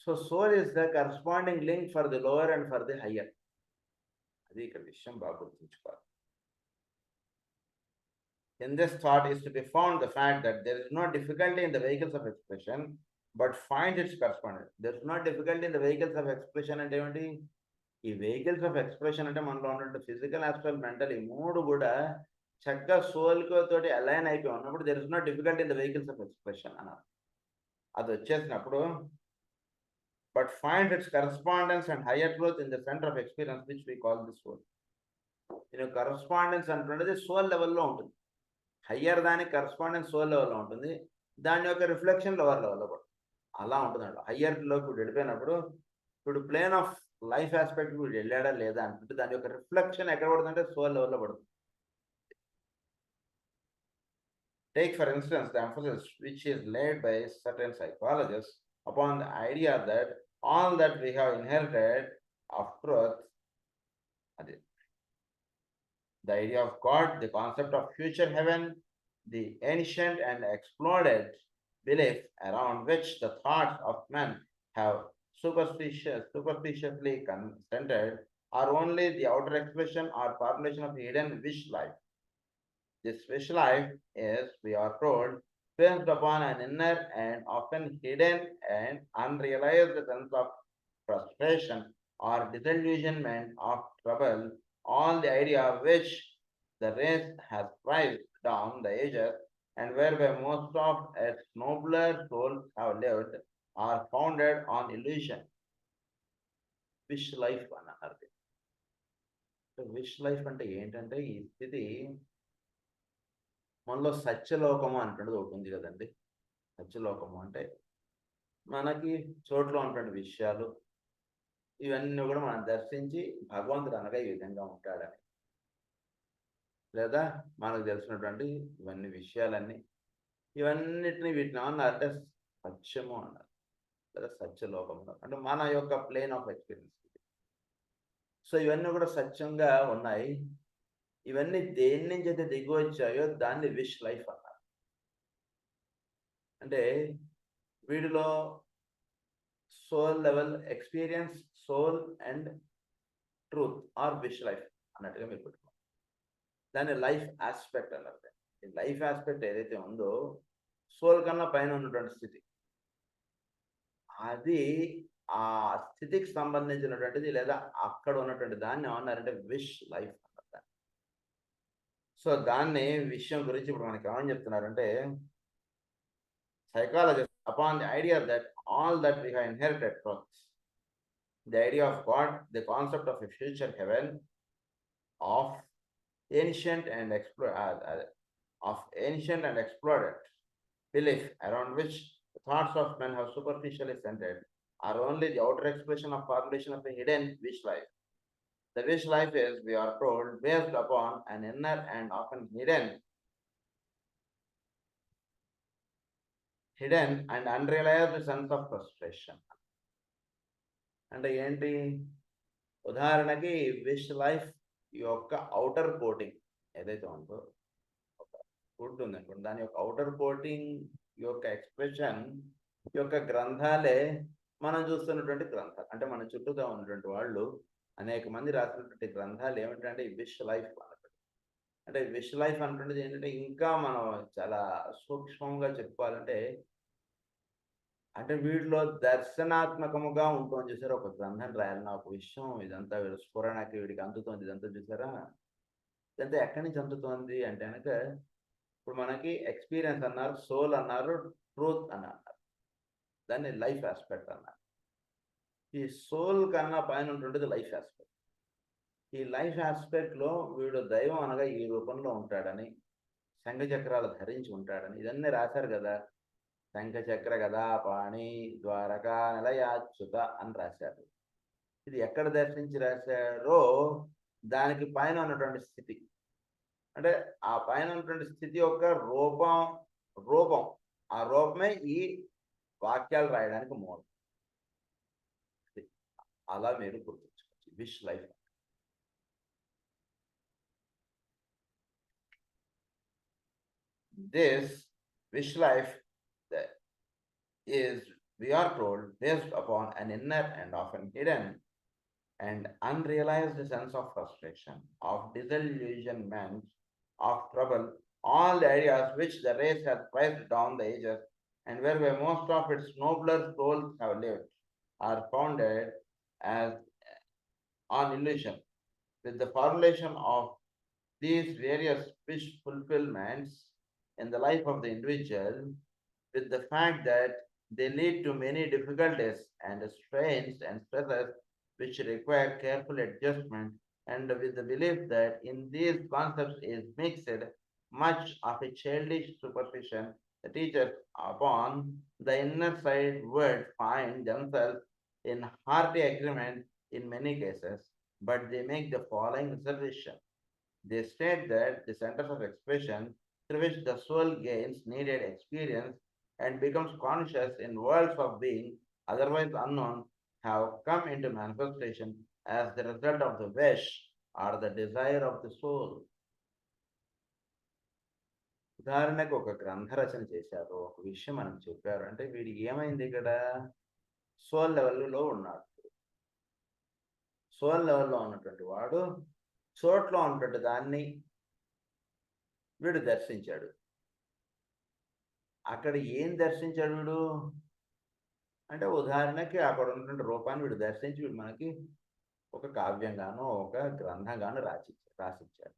So soul is the corresponding link for the lower and for the higher. అది ఇక్కడ విషయం బాగా గుర్తుంచుకోవాలి. In this thought is to be found the fact that there is no difficulty in the vehicles of expression, but find its correspondence. There is no difficulty in the vehicles of expression అంటే ఏమిటి? ఈ vehicles of expression అంటే మనలో ఉన్నట్టు physical, astral, mental ఈ మూడు కూడా చక్కగా సోల్కో తోటి అలైన్ అయిపోయి ఉన్నప్పుడు there is no difficulty in the vehicles of expression అన్నారు. అది వచ్చేసినప్పుడు but find its correspondence and higher truth in the centre of experience which we call the soul. నేను కరస్పాండెన్స్ అంటున్నది సోల్ లెవెల్లో ఉంటుంది. హయ్యర్ దానికి కరస్పాండెన్స్ సోల్ లెవెల్లో ఉంటుంది, దాని యొక్క రిఫ్లెక్షన్ లోవర్ లెవెల్లో కూడా అలా ఉంటుందండి. హయ్యర్లోకి ఇప్పుడు వెళ్ళిపోయినప్పుడు ఇప్పుడు ప్లేన్ ఆఫ్ లైఫ్ ఆస్పెక్ట్ వీడు వెళ్ళాడా లేదా అంటే దాని యొక్క రిఫ్లెక్షన్ ఎక్కడ పడుతుందంటే సోల్ లెవెల్లో పడుతుంది. Take for instance the emphasis which is laid by certain psychologists upon the idea that all that we have inherited of truth, the idea of God, the concept of future heaven, the ancient and exploded belief around which the thoughts of men have superstitiously centered are only the outer expression or formulation of hidden wish life. This wish life is, we are told, based upon an inner and often hidden and unrealized sense of frustration or disillusionment of trouble, all the idea of which the race has priced down the ages and whereby most of its nobler souls have lived are founded on illusion. Wish life అన్నారు. Wish life అంటే ఏంటంటే ఈ స్థితి మనలో సత్యలోకము అంటున్నది ఒకటి ఉంది కదండి. సత్యలోకము అంటే మనకి చోట్ల ఉన్నటువంటి విషయాలు ఇవన్నీ కూడా మనం దర్శించి భగవంతుడు అనగా ఈ విధంగా ఉంటాడని, లేదా మనకు తెలిసినటువంటి ఇవన్నీ విషయాలన్నీ ఇవన్నిటిని వీటిని ఏమన్నారంటే సత్యము అన్నారు, లేదా సత్యలోకము అంటే మన యొక్క ప్లేన్ ఆఫ్ ఎక్స్పీరియన్స్. సో ఇవన్నీ కూడా సత్యంగా ఉన్నాయి. ఇవన్నీ దేని నుంచి అయితే దిగి వచ్చాయో దాన్ని విష్ లైఫ్ అన్నారు. అంటే వీడిలో soul level experience, soul and truth are wish life అన్నట్టుగా మీరు పెట్టుకోండి. దాన్ని లైఫ్ ఆస్పెక్ట్ అన్నారు. ఈ లైఫ్ ఆస్పెక్ట్ ఏదైతే ఉందో సోల్ కన్నా పైన ఉన్నటువంటి స్థితి, అది ఆ స్థితికి సంబంధించినటువంటిది, లేదా అక్కడ ఉన్నటువంటి దాన్ని ఏమన్నారంటే విష్ లైఫ్ అన్నారు. సో దాన్ని విషయం గురించి ఇప్పుడు మనకి ఏమని చెప్తున్నారంటే psychologists upon the idea that all that we have inherited from the idea of God, the concept of a future heaven, of ancient and exploded belief around which the thoughts of men have superficially centered are only the outer expression of formulation of a hidden wish life. The wish life is, we are told, based upon an inner and often hidden and unrealized sense of frustration. అంటే ఏంటి? ఉదాహరణకి wish life యొక్క outer coating ఏదైతే ఉందో, ఒక food ఉందనుకోండి, దాని యొక్క అవుటర్ కోటింగ్ యొక్క ఎక్స్ప్రెషన్ యొక్క గ్రంథాలే మనం చూస్తున్నటువంటి గ్రంథాలు. అంటే మన చుట్టూగా ఉన్నటువంటి వాళ్ళు అనేక మంది రాసినటువంటి గ్రంథాలు ఏమిటంటే ఈ విష్ లైఫ్ అన్నట్టు. అంటే విష్ లైఫ్ అంటున్నది ఏంటంటే ఇంకా మనం చాలా సూక్ష్మంగా చెప్పుకోవాలంటే, అంటే వీటిలో దర్శనాత్మకముగా ఉంటుంది. చూసారా, ఒక గ్రంథం రాయాలన్న ఒక విషయం ఇదంతా స్ఫురణకి వీడికి అందుతోంది, ఇదంతా చూసారా, ఇదంతా ఎక్కడి నుంచి అందుతోంది అంటే కనుక ఇప్పుడు మనకి ఎక్స్పీరియన్స్ అన్నారు, సోల్ అన్నారు, ట్రూత్ అని అన్నారు, దాన్ని లైఫ్ ఆస్పెక్ట్ అన్నారు. ఈ సోల్ కన్నా పైన ఉంటుండేది లైఫ్ ఆస్పెక్ట్. ఈ లైఫ్ ఆస్పెక్ట్లో వీడు దైవం అనగా ఈ రూపంలో ఉంటాడని, శంఖ చక్రాలు ధరించి ఉంటాడని ఇదన్నీ రాశారు కదా. శంఖ చక్ర గదా పాణి ద్వారకా నిలయాచ్యుత అని రాశారు. ఇది ఎక్కడ దర్శించి రాశారో దానికి పైన ఉన్నటువంటి స్థితి, అంటే ఆ పైన ఉన్నటువంటి స్థితి యొక్క రూపం ఆ రూపమే ఈ వాక్యాలు రాయడానికి మూలం. అలా మీరు గుర్తుంచుకోవచ్చు wish life. This wish life is, we are told, based upon an inner and often hidden and unrealized sense of frustration, of disillusionment, of trouble, all the ideas which the race has priced down the ages and whereby most of its nobler souls have lived are founded as on illusion. With the formulation of these various wish fulfillments in the life of the individual, with the fact that they lead to many difficulties and strains and stresses which require careful adjustment, and with the belief that in these concepts is mixed much of a childish superstition, the teachers upon the inner side would find themselves in hearty agreement in many cases, but they make the following reservation. They state that the centers of expression through which the soul gains needed experience and becomes conscious in worlds of being otherwise unknown have come into manifestation as the result of the wish or the desire of the soul. ఉదాహరణకు ఒక గ్రంథ రచన చేశారు, ఒక విషయం మనకు చెప్పారు అంటే వీడికి ఏమైంది ఇక్కడ, సోల్ లెవెల్లో ఉన్నాడు. సోల్ లెవెల్లో ఉన్నటువంటి వాడు చోట్లో ఉన్నటువంటి దాన్ని వీడు దర్శించాడు. అక్కడ ఏం దర్శించాడు వీడు అంటే, ఉదాహరణకి అక్కడ ఉన్నటువంటి రూపాన్ని వీడు దర్శించి వీడు మనకి ఒక కావ్యంగానో ఒక గ్రంథంగానో రాసిచ్చాడు.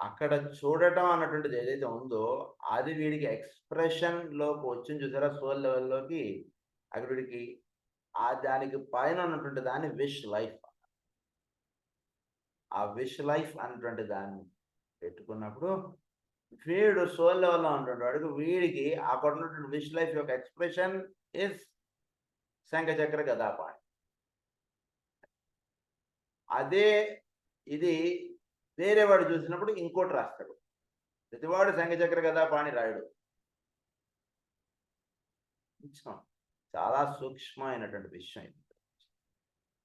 అక్కడ చూడటం అన్నటువంటిది ఏదైతే ఉందో అది వీడికి ఎక్స్ప్రెషన్ లోకి వచ్చింది చూసారా, సోల్ లెవెల్లోకి. అక్కడ వీడికి దానికి పైన ఉన్నటువంటి దాన్ని విష్ లైఫ్, ఆ విష్ లైఫ్ అన్నటువంటి దాన్ని పెట్టుకున్నప్పుడు వీడు సోల్ లెవెల్లో ఉన్నటువంటి వాడికి వీడికి అక్కడ ఉన్నటువంటి విష్ లైఫ్ యొక్క ఎక్స్ప్రెషన్ ఇస్ శంఖచక్ర గదాపాణి. అదే ఇది వేరే వాడు చూసినప్పుడు ఇంకోటి రాస్తాడు. ప్రతివాడు శంఖచక్ర గదాపాణి రాయుడు. చాలా సూక్ష్మమైనటువంటి విషయం ఇది,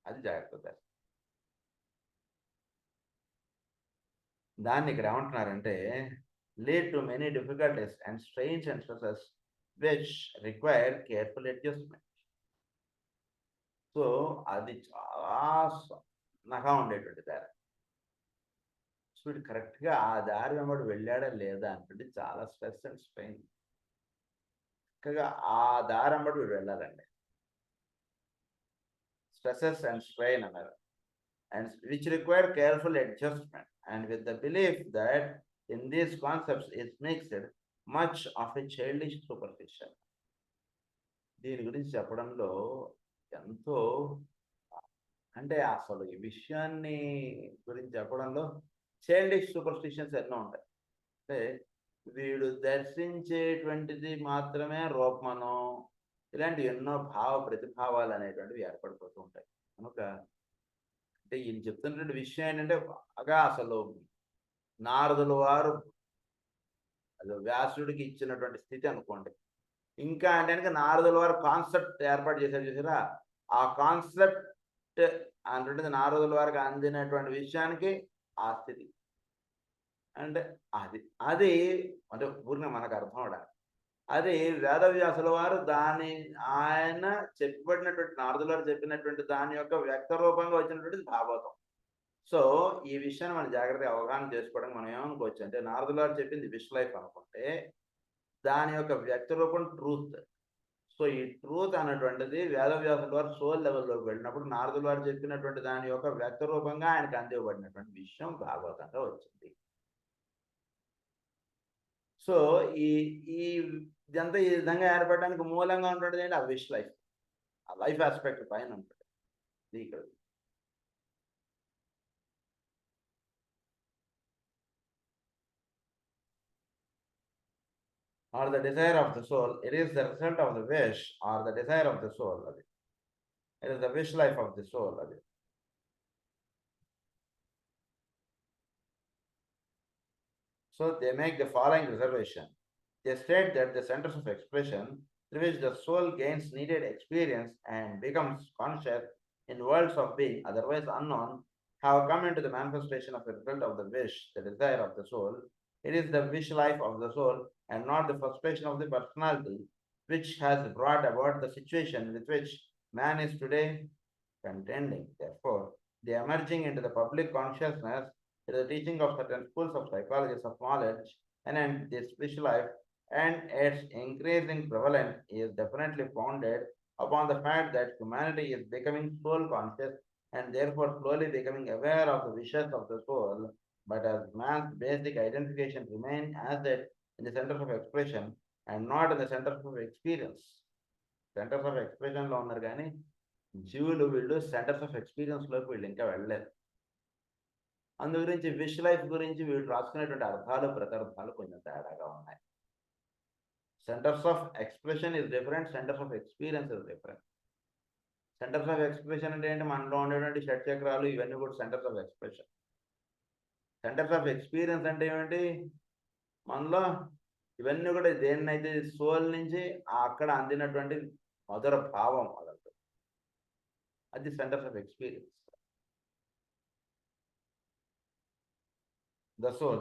అది జాగ్రత్త. దాన్ని ఇక్కడ ఏమంటున్నారంటే, lead to many difficulties and strains and stresses which require careful adjustment. So అది చాలా సన్నగా ఉండేటువంటి దారి. సో వీడు కరెక్ట్గా ఆ దారి వెంబడి వెళ్ళాడా లేదా అంటే చాలా స్ట్రెస్ అండ్ స్ట్రెయిన్. చక్కగా ఆ దారి వెంబడి వీడు వెళ్ళాలండి. స్ట్రెసెస్ అండ్ స్ట్రెయిన్ అన్నారు, and which require careful adjustment, and with the belief that in these concepts is mixed much of a childish superstition. దీని గురించి చెప్పడంలో ఎంతో, అంటే అసలు ఈ విషయాన్ని గురించి చెప్పడంలో చైల్డిష్ సూపర్స్టిషన్స్ ఎన్నో ఉంటాయి. అంటే వీడు దర్శించేటువంటిది మాత్రమే రూపమనో ఇలాంటి ఎన్నో భావ ప్రతిభావాలు అనేటువంటివి ఏర్పడిపోతూ ఉంటాయి. కనుక అంటే ఈయన చెప్తున్నటువంటి విషయం ఏంటంటే, బాగా అసలు నారదుల వారు అది వ్యాసుడికి ఇచ్చినటువంటి స్థితి అనుకోండి. ఇంకా అంటే నారదుల వారు కాన్సెప్ట్ ఏర్పాటు చేశారు చూసారా, ఆ కాన్సెప్ట్ అంటే నారదుల వారికి అందినటువంటి విషయానికి ఆ స్థితి అంటే అది అంటే పూర్ణ మనకు అర్థం అవడానికి. అది వేదవ్యాసుల వారు దాని ఆయన చెప్పబడినటువంటి నారదుల వారు చెప్పినటువంటి దాని యొక్క వ్యక్త రూపంగా వచ్చినటువంటిది భాగవతం. సో ఈ విషయాన్ని మనం జాగ్రత్తగా అవగాహన చేసుకోవడానికి మనం ఏమనుకోవచ్చు అంటే, నారదుల వారు చెప్పింది విష్ లైఫ్ అనుకుంటే దాని యొక్క వ్యక్త రూపం ట్రూత్. సో ఈ ట్రూత్ అన్నటువంటిది వేదవ్యాసుల వారు సోల్ లెవెల్లోకి వెళ్ళినప్పుడు నారదుల వారు చెప్పినటువంటి దాని యొక్క వ్యక్త రూపంగా ఆయనకు అందివ్వబడినటువంటి విషయం భాగవతంగా వచ్చింది. సో ఈ ఇదంతా ఈ విధంగా ఏర్పడడానికి మూలంగా ఉంటుంది ఏంటి, ఆ విష్ లైఫ్, ఆ లైఫ్ ఆస్పెక్ట్ పైన ఉంటుంది. ఇక్కడ or the desire of the soul, it is the result of the wish or the desire of the soul. It is the wish life of the soul. So they make the following reservation. They state that the centers of expression through which the soul gains needed experience and becomes conscious in worlds of being otherwise unknown have come into the manifestation of the result of the wish, the desire of the soul, It is the wish life of the soul and not the frustration of the personality which has brought about the situation with which man is today contending. Therefore, the emerging into the public consciousness is the teaching of certain schools of psychologists of knowledge and this wish life and its increasing prevalence is definitely founded upon the fact that humanity is becoming soul conscious and therefore slowly becoming aware of the wishes of the soul. But as man's basic identification remains as it in the centers of expression and not in the centers of experience. Centers of expression లో ఉన్నారు కానీ జీవులు వీళ్ళు centres of ఎక్స్పీరియన్స్లోకి వీళ్ళు ఇంకా వెళ్ళలేదు. అందు గురించి విష్ లైఫ్ గురించి వీళ్ళు రాసుకునేటువంటి అర్థాలు ప్రతర్థాలు కొంచెం తేడాగా ఉన్నాయి. Centres of expression is different, centres of experience is different. Centres of expression అంటే ఏంటి, మనలో ఉండేటువంటి షట్ చక్రాలు ఇవన్నీ కూడా centres of expression. Centres of experience అంటే ఏమిటి, మనలో ఇవన్నీ కూడా దేన్నైతే సోల్ నుంచి అక్కడ అందినటువంటి మధుర భావం అదంతా, అది centres of experience. The soul,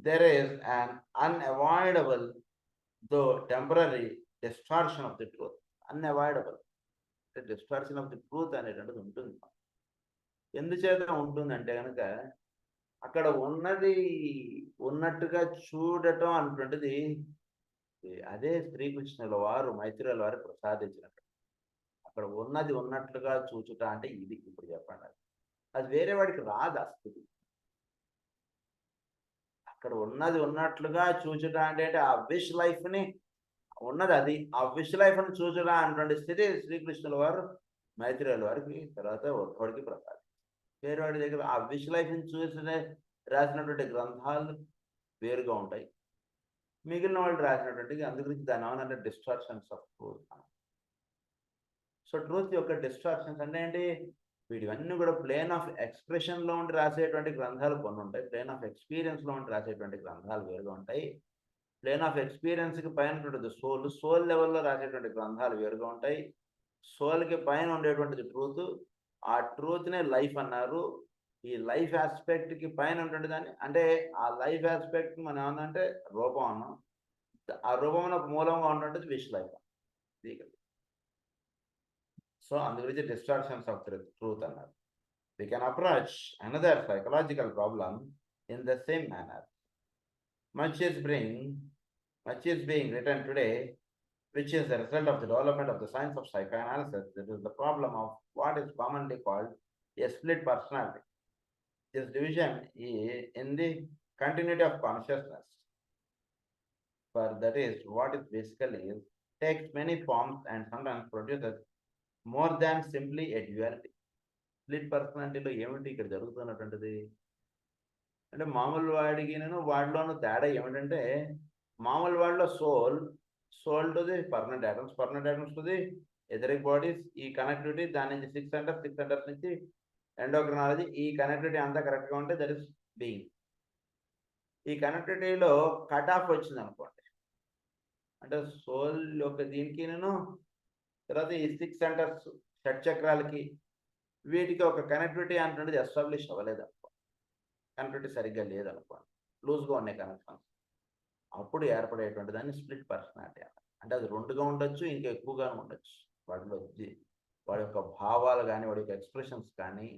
there is an unavoidable though temporary distortion of the truth. Unavoidable. The distortion of the truth అనేటువంటిది ఉంటుంది. ఎందుచేత ఉంటుందంటే కనుక అక్కడ ఉన్నది ఉన్నట్టుగా చూడటం అనేటువంటిది అదే శ్రీకృష్ణుల వారు మైత్రేయుల వారు ప్రసాదించినట్టు. అక్కడ ఉన్నది ఉన్నట్లుగా చూచుట అంటే ఇది ఇప్పుడు చెప్పండి, అది వేరే వాడికి రాదు ఆ స్థితి. అక్కడ ఉన్నది ఉన్నట్లుగా చూచుట అంటే ఆ విష్ లైఫ్ ని ఉన్నది అది, ఆ విష్ లైఫ్ ని చూచుట అనేటువంటి స్థితి శ్రీకృష్ణుల వారు మైత్రేయుల వారికి తర్వాత ఉద్ధవుడికి ప్రసాదం. వేరే వాడి దగ్గర ఆ విష్ లైఫ్ ని చూసి రాసినటువంటి గ్రంథాలు వేరుగా ఉంటాయి, మిగిలిన వాళ్ళు రాసినటువంటి అందు గురించి దాని ఏమన్నా distortions of truth. So truth యొక్క డిస్టార్షన్స్ అంటే ఏంటి, వీటివన్నీ కూడా ప్లేన్ ఆఫ్ ఎక్స్ప్రెషన్లో ఉండి రాసేటువంటి గ్రంథాలు కొన్ని ఉంటాయి, ప్లేన్ ఆఫ్ ఎక్స్పీరియన్స్లో ఉండి రాసేటువంటి గ్రంథాలు వేరుగా ఉంటాయి. ప్లేన్ ఆఫ్ ఎక్స్పీరియన్స్కి పైన ఉండేది సోల్ లెవెల్లో రాసేటువంటి గ్రంథాలు వేరుగా ఉంటాయి. సోల్కి పైన ఉండేటువంటిది ట్రూత్, ఆ ట్రూత్నే లైఫ్ అన్నారు. ఈ లైఫ్ ఆస్పెక్ట్కి పైన ఉంటుంది దాన్ని, అంటే ఆ లైఫ్ ఆస్పెక్ట్ మనం ఏమన్నంటే రూపం అన్నాం, ఆ రూపంలో మూలంగా ఉన్నటువంటిది విష్ లైఫ్. సో అందు గురించి డిస్టార్షన్స్ ఆఫ్ ట్రూత్ అన్నారు. We can approach another psychological problem in the same manner. Much is being written today, which is the result of the development of the science of psychoanalysis. This is the problem of what is commonly called a split personality. This division in the continuity of consciousness, for that is what it basically is, takes many forms and sometimes produces more than simply a duality. Split పర్సనాలిటీలో ఏమిటి ఇక్కడ జరుగుతున్నటువంటిది అంటే, మామూలు వాడికి వాడిలోనూ తేడా ఏమిటంటే, మామూలు వాడిలో soul to the permanent atoms to the etheric bodies, ఈ కనెక్టివిటీ దాని నుంచి 6 సెంటర్స్ నుంచి ఎండోక్రినాలజీ, ఈ కనెక్టివిటీ అంతా కరెక్ట్గా ఉంటే దట్ ఇస్ బీయింగ్. ఈ కనెక్టివిటీలో కట్ ఆఫ్ వచ్చింది అనుకోండి, అంటే సోల్ యొక్క దీనికి తర్వాత ఈ 6 సెంటర్స్ షట్ చక్రాలకి వీటికి ఒక కనెక్టివిటీ అంటున్నది ఎస్టాబ్లిష్ అవ్వలేదు అనుకోండి, కనెక్టివిటీ సరిగ్గా లేదనుకోండి, లూజ్గా ఉన్నాయి కనెక్షన్స్, అప్పుడు ఏర్పడేటువంటి దాన్ని స్ప్లిట్ పర్సనాలిటీ అన్నారు. అంటే అది 2గా ఉండొచ్చు, ఇంకా ఎక్కువగా ఉండొచ్చు వాటిలో, వాడి యొక్క భావాలు కానీ వాడి యొక్క ఎక్స్ప్రెషన్స్ కానీ.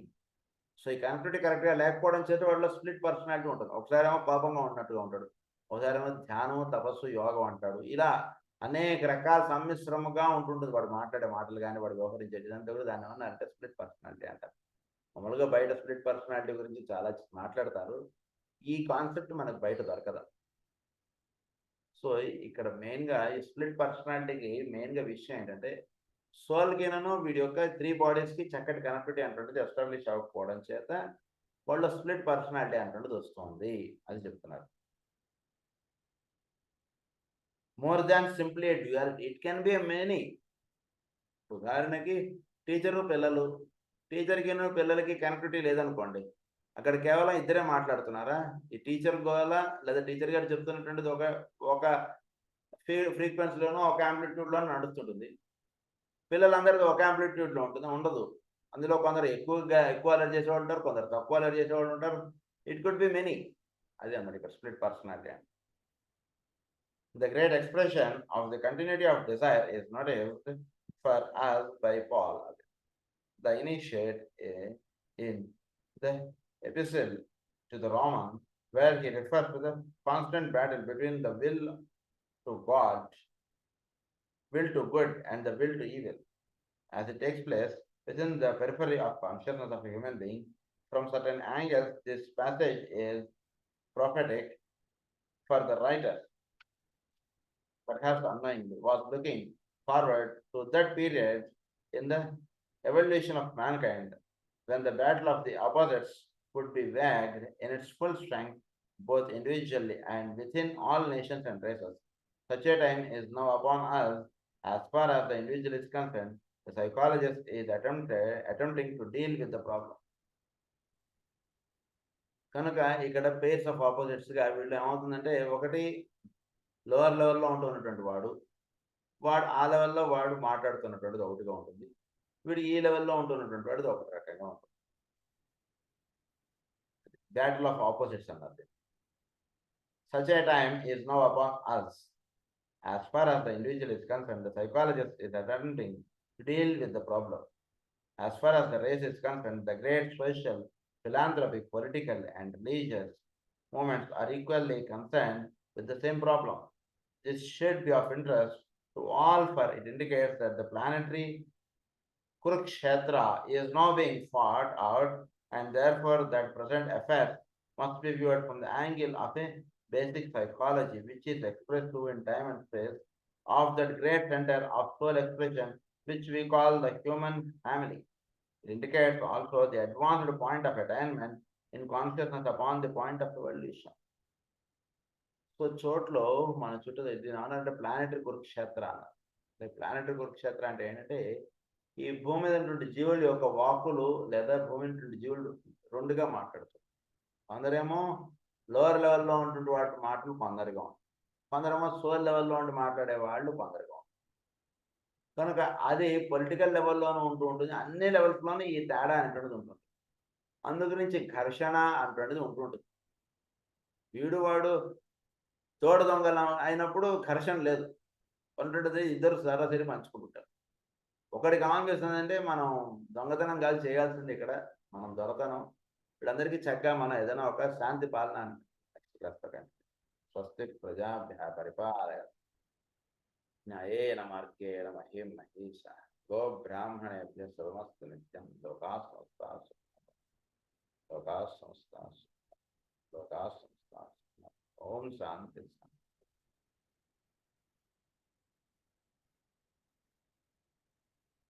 సో ఈ కనెక్టివిటీ కరెక్ట్గా లేకపోవడం చేత వాడిలో స్ప్లిట్ పర్సనాలిటీ ఉంటుంది. ఒకసారేమో కోపంగా ఉన్నట్టుగా ఉంటాడు, ఒకసారేమో ధ్యానము తపస్సు యోగం అంటాడు, ఇలా అనేక రకాల సమ్మిశ్రముగా ఉంటుంటుంది వాడు మాట్లాడే మాటలు కానీ వాడు వ్యవహరించేది అంతా కూడా దాన్ని ఏమన్నా అంటే స్ప్లిట్ పర్సనాలిటీ అంటారు. మామూలుగా బయట స్ప్లిట్ పర్సనాలిటీ గురించి చాలా మాట్లాడతారు, ఈ కాన్సెప్ట్ మనకు బయట దొరకదు. సో ఇక్కడ మెయిన్గా ఈ స్ప్లిట్ పర్సనాలిటీకి మెయిన్గా విషయం ఏంటంటే, సోల్కినను వీడి యొక్క 3 బాడీస్కి చక్కటి కనెక్టివిటీ అంటుంటుంది ఎస్టాబ్లిష్ అవ్వకపోవడం చేత వాళ్ళు స్ప్లిట్ పర్సనాలిటీ అంటుంటుంది వస్తుంది అని చెప్తున్నారు. More than simply A duality, it can be a many. ఉదాహరణకి టీచరు పిల్లలు, టీచర్కి పిల్లలకి కనెక్టివిటీ లేదనుకోండి, అక్కడ కేవలం ఇద్దరే మాట్లాడుతున్నారా, ఈ టీచర్ గోల లేదా టీచర్ గారు చెప్తున్నటువంటిది ఒక ఫ్రీక్వెన్సీలోనూ ఒక యాంప్లిట్యూడ్లోనూ నడుస్తుంటుంది, పిల్లలందరికీ ఒక యాంప్లిట్యూడ్లో ఉండదు. అందులో కొందరు ఎక్కువ అలర్ట్ చేసేవాళ్ళు ఉంటారు, కొందరు తక్కువ అలర్ట్ చేసేవాళ్ళు ఉంటారు. It could be many. అది అన్నమాట split personality. The great expression of the continuity of desire is noticed for us by Paul, the initiate in the epistle to the Romans, where he refers to the constant battle between the will to God, will to good, and the will to evil, as it takes place within the periphery of consciousness of a human being. From certain angles, this passage is prophetic for the writer, perhaps unknowingly, was looking forward to that period in the evolution of mankind when the battle of the opposites would be waged in its full strength, both individually and within all nations and races. Such a time is now upon us. As far as the individual is concerned, the psychologist is attempting to deal with the problem. కనుక ఇక్కడ pairs of ఆపోజిట్స్గా వీళ్ళు ఏమవుతుందంటే, ఒకటి lower లెవెల్లో ఉంటున్నటువంటి వాడు ఆ లెవెల్లో వాడు మాట్లాడుతున్నటువంటిది ఒకటిగా ఉంటుంది, వీడు ఈ లెవెల్లో ఉంటున్నటువంటి వాడిది ఒక రకంగా ఉంటుంది. బ్యాటిల్ ఆఫ్ ఆపోజిట్స్ అన్నది. Such a time is now upon us. As far as the individual is concerned, the psychologist is attempting to deal with the problem. As far as the race is concerned, the great social, philanthropic, political, and religious movements are equally concerned with the same problem. This should be of interest to all, for it indicates that the planetary Kurukshetra is now being fought out, and therefore that present affair must be viewed from the angle of a basic psychology, which is expressed through in time and space of that great center of soul expression, which we call the human family. It indicates also the advanced point of attainment in consciousness upon the point of evolution. So చోట్లో మన చుట్టూ దీని ఏమన్నా planetary Kurukshetra అన్నారు. Planetary Kurukshetra అంటే ఏంటంటే, ఈ భూమి మీద ఉన్నటువంటి జీవుల యొక్క వాక్కులు లేదా భూమి ఉన్నటువంటి జీవులు రెండుగా మాట్లాడుతారు. కొందరేమో లోవర్ లెవెల్లో ఉన్నటువంటి వాటి మాటలు కొందరుగా ఉంటాయి, కొందరేమో సోల్ లెవెల్లో ఉండి మాట్లాడే వాళ్ళు కొందరుగా ఉంటారు. కనుక అది పొలిటికల్ లెవెల్లోనూ ఉంటూ ఉంటుంది, అన్ని లెవెల్స్లోనూ ఈ తేడా అనేటువంటిది ఉంటుంది. అందు గురించి ఘర్షణ అనేటువంటిది ఉంటూ ఉంటుంది. వీడు వాడు తోడు దొంగలు అయినప్పుడు ఘర్షణ లేదు, కొంటుంటుంది, ఇద్దరు సరాసరి పంచుకుంటుంటారు. ఒకటికి ఏమనిపిస్తుందంటే, మనం దొంగతనం కాదు చేయాల్సింది, ఇక్కడ మనం దొరకనం, వీళ్ళందరికీ చక్కగా మనం ఏదైనా ఒక శాంతి పాలన చేస్తాకండి. స్వస్తి ప్రజాభ్య పరిపాలయ న్యాయేన మార్గేణ మహీం మహేష గో బ్రాహ్మణేభ్య సర్వమస్తు నిత్యం లోకా సంస్థాసు లోకా సంస్థాసు లోకా సంస్థాసు. ఓం శాంతి.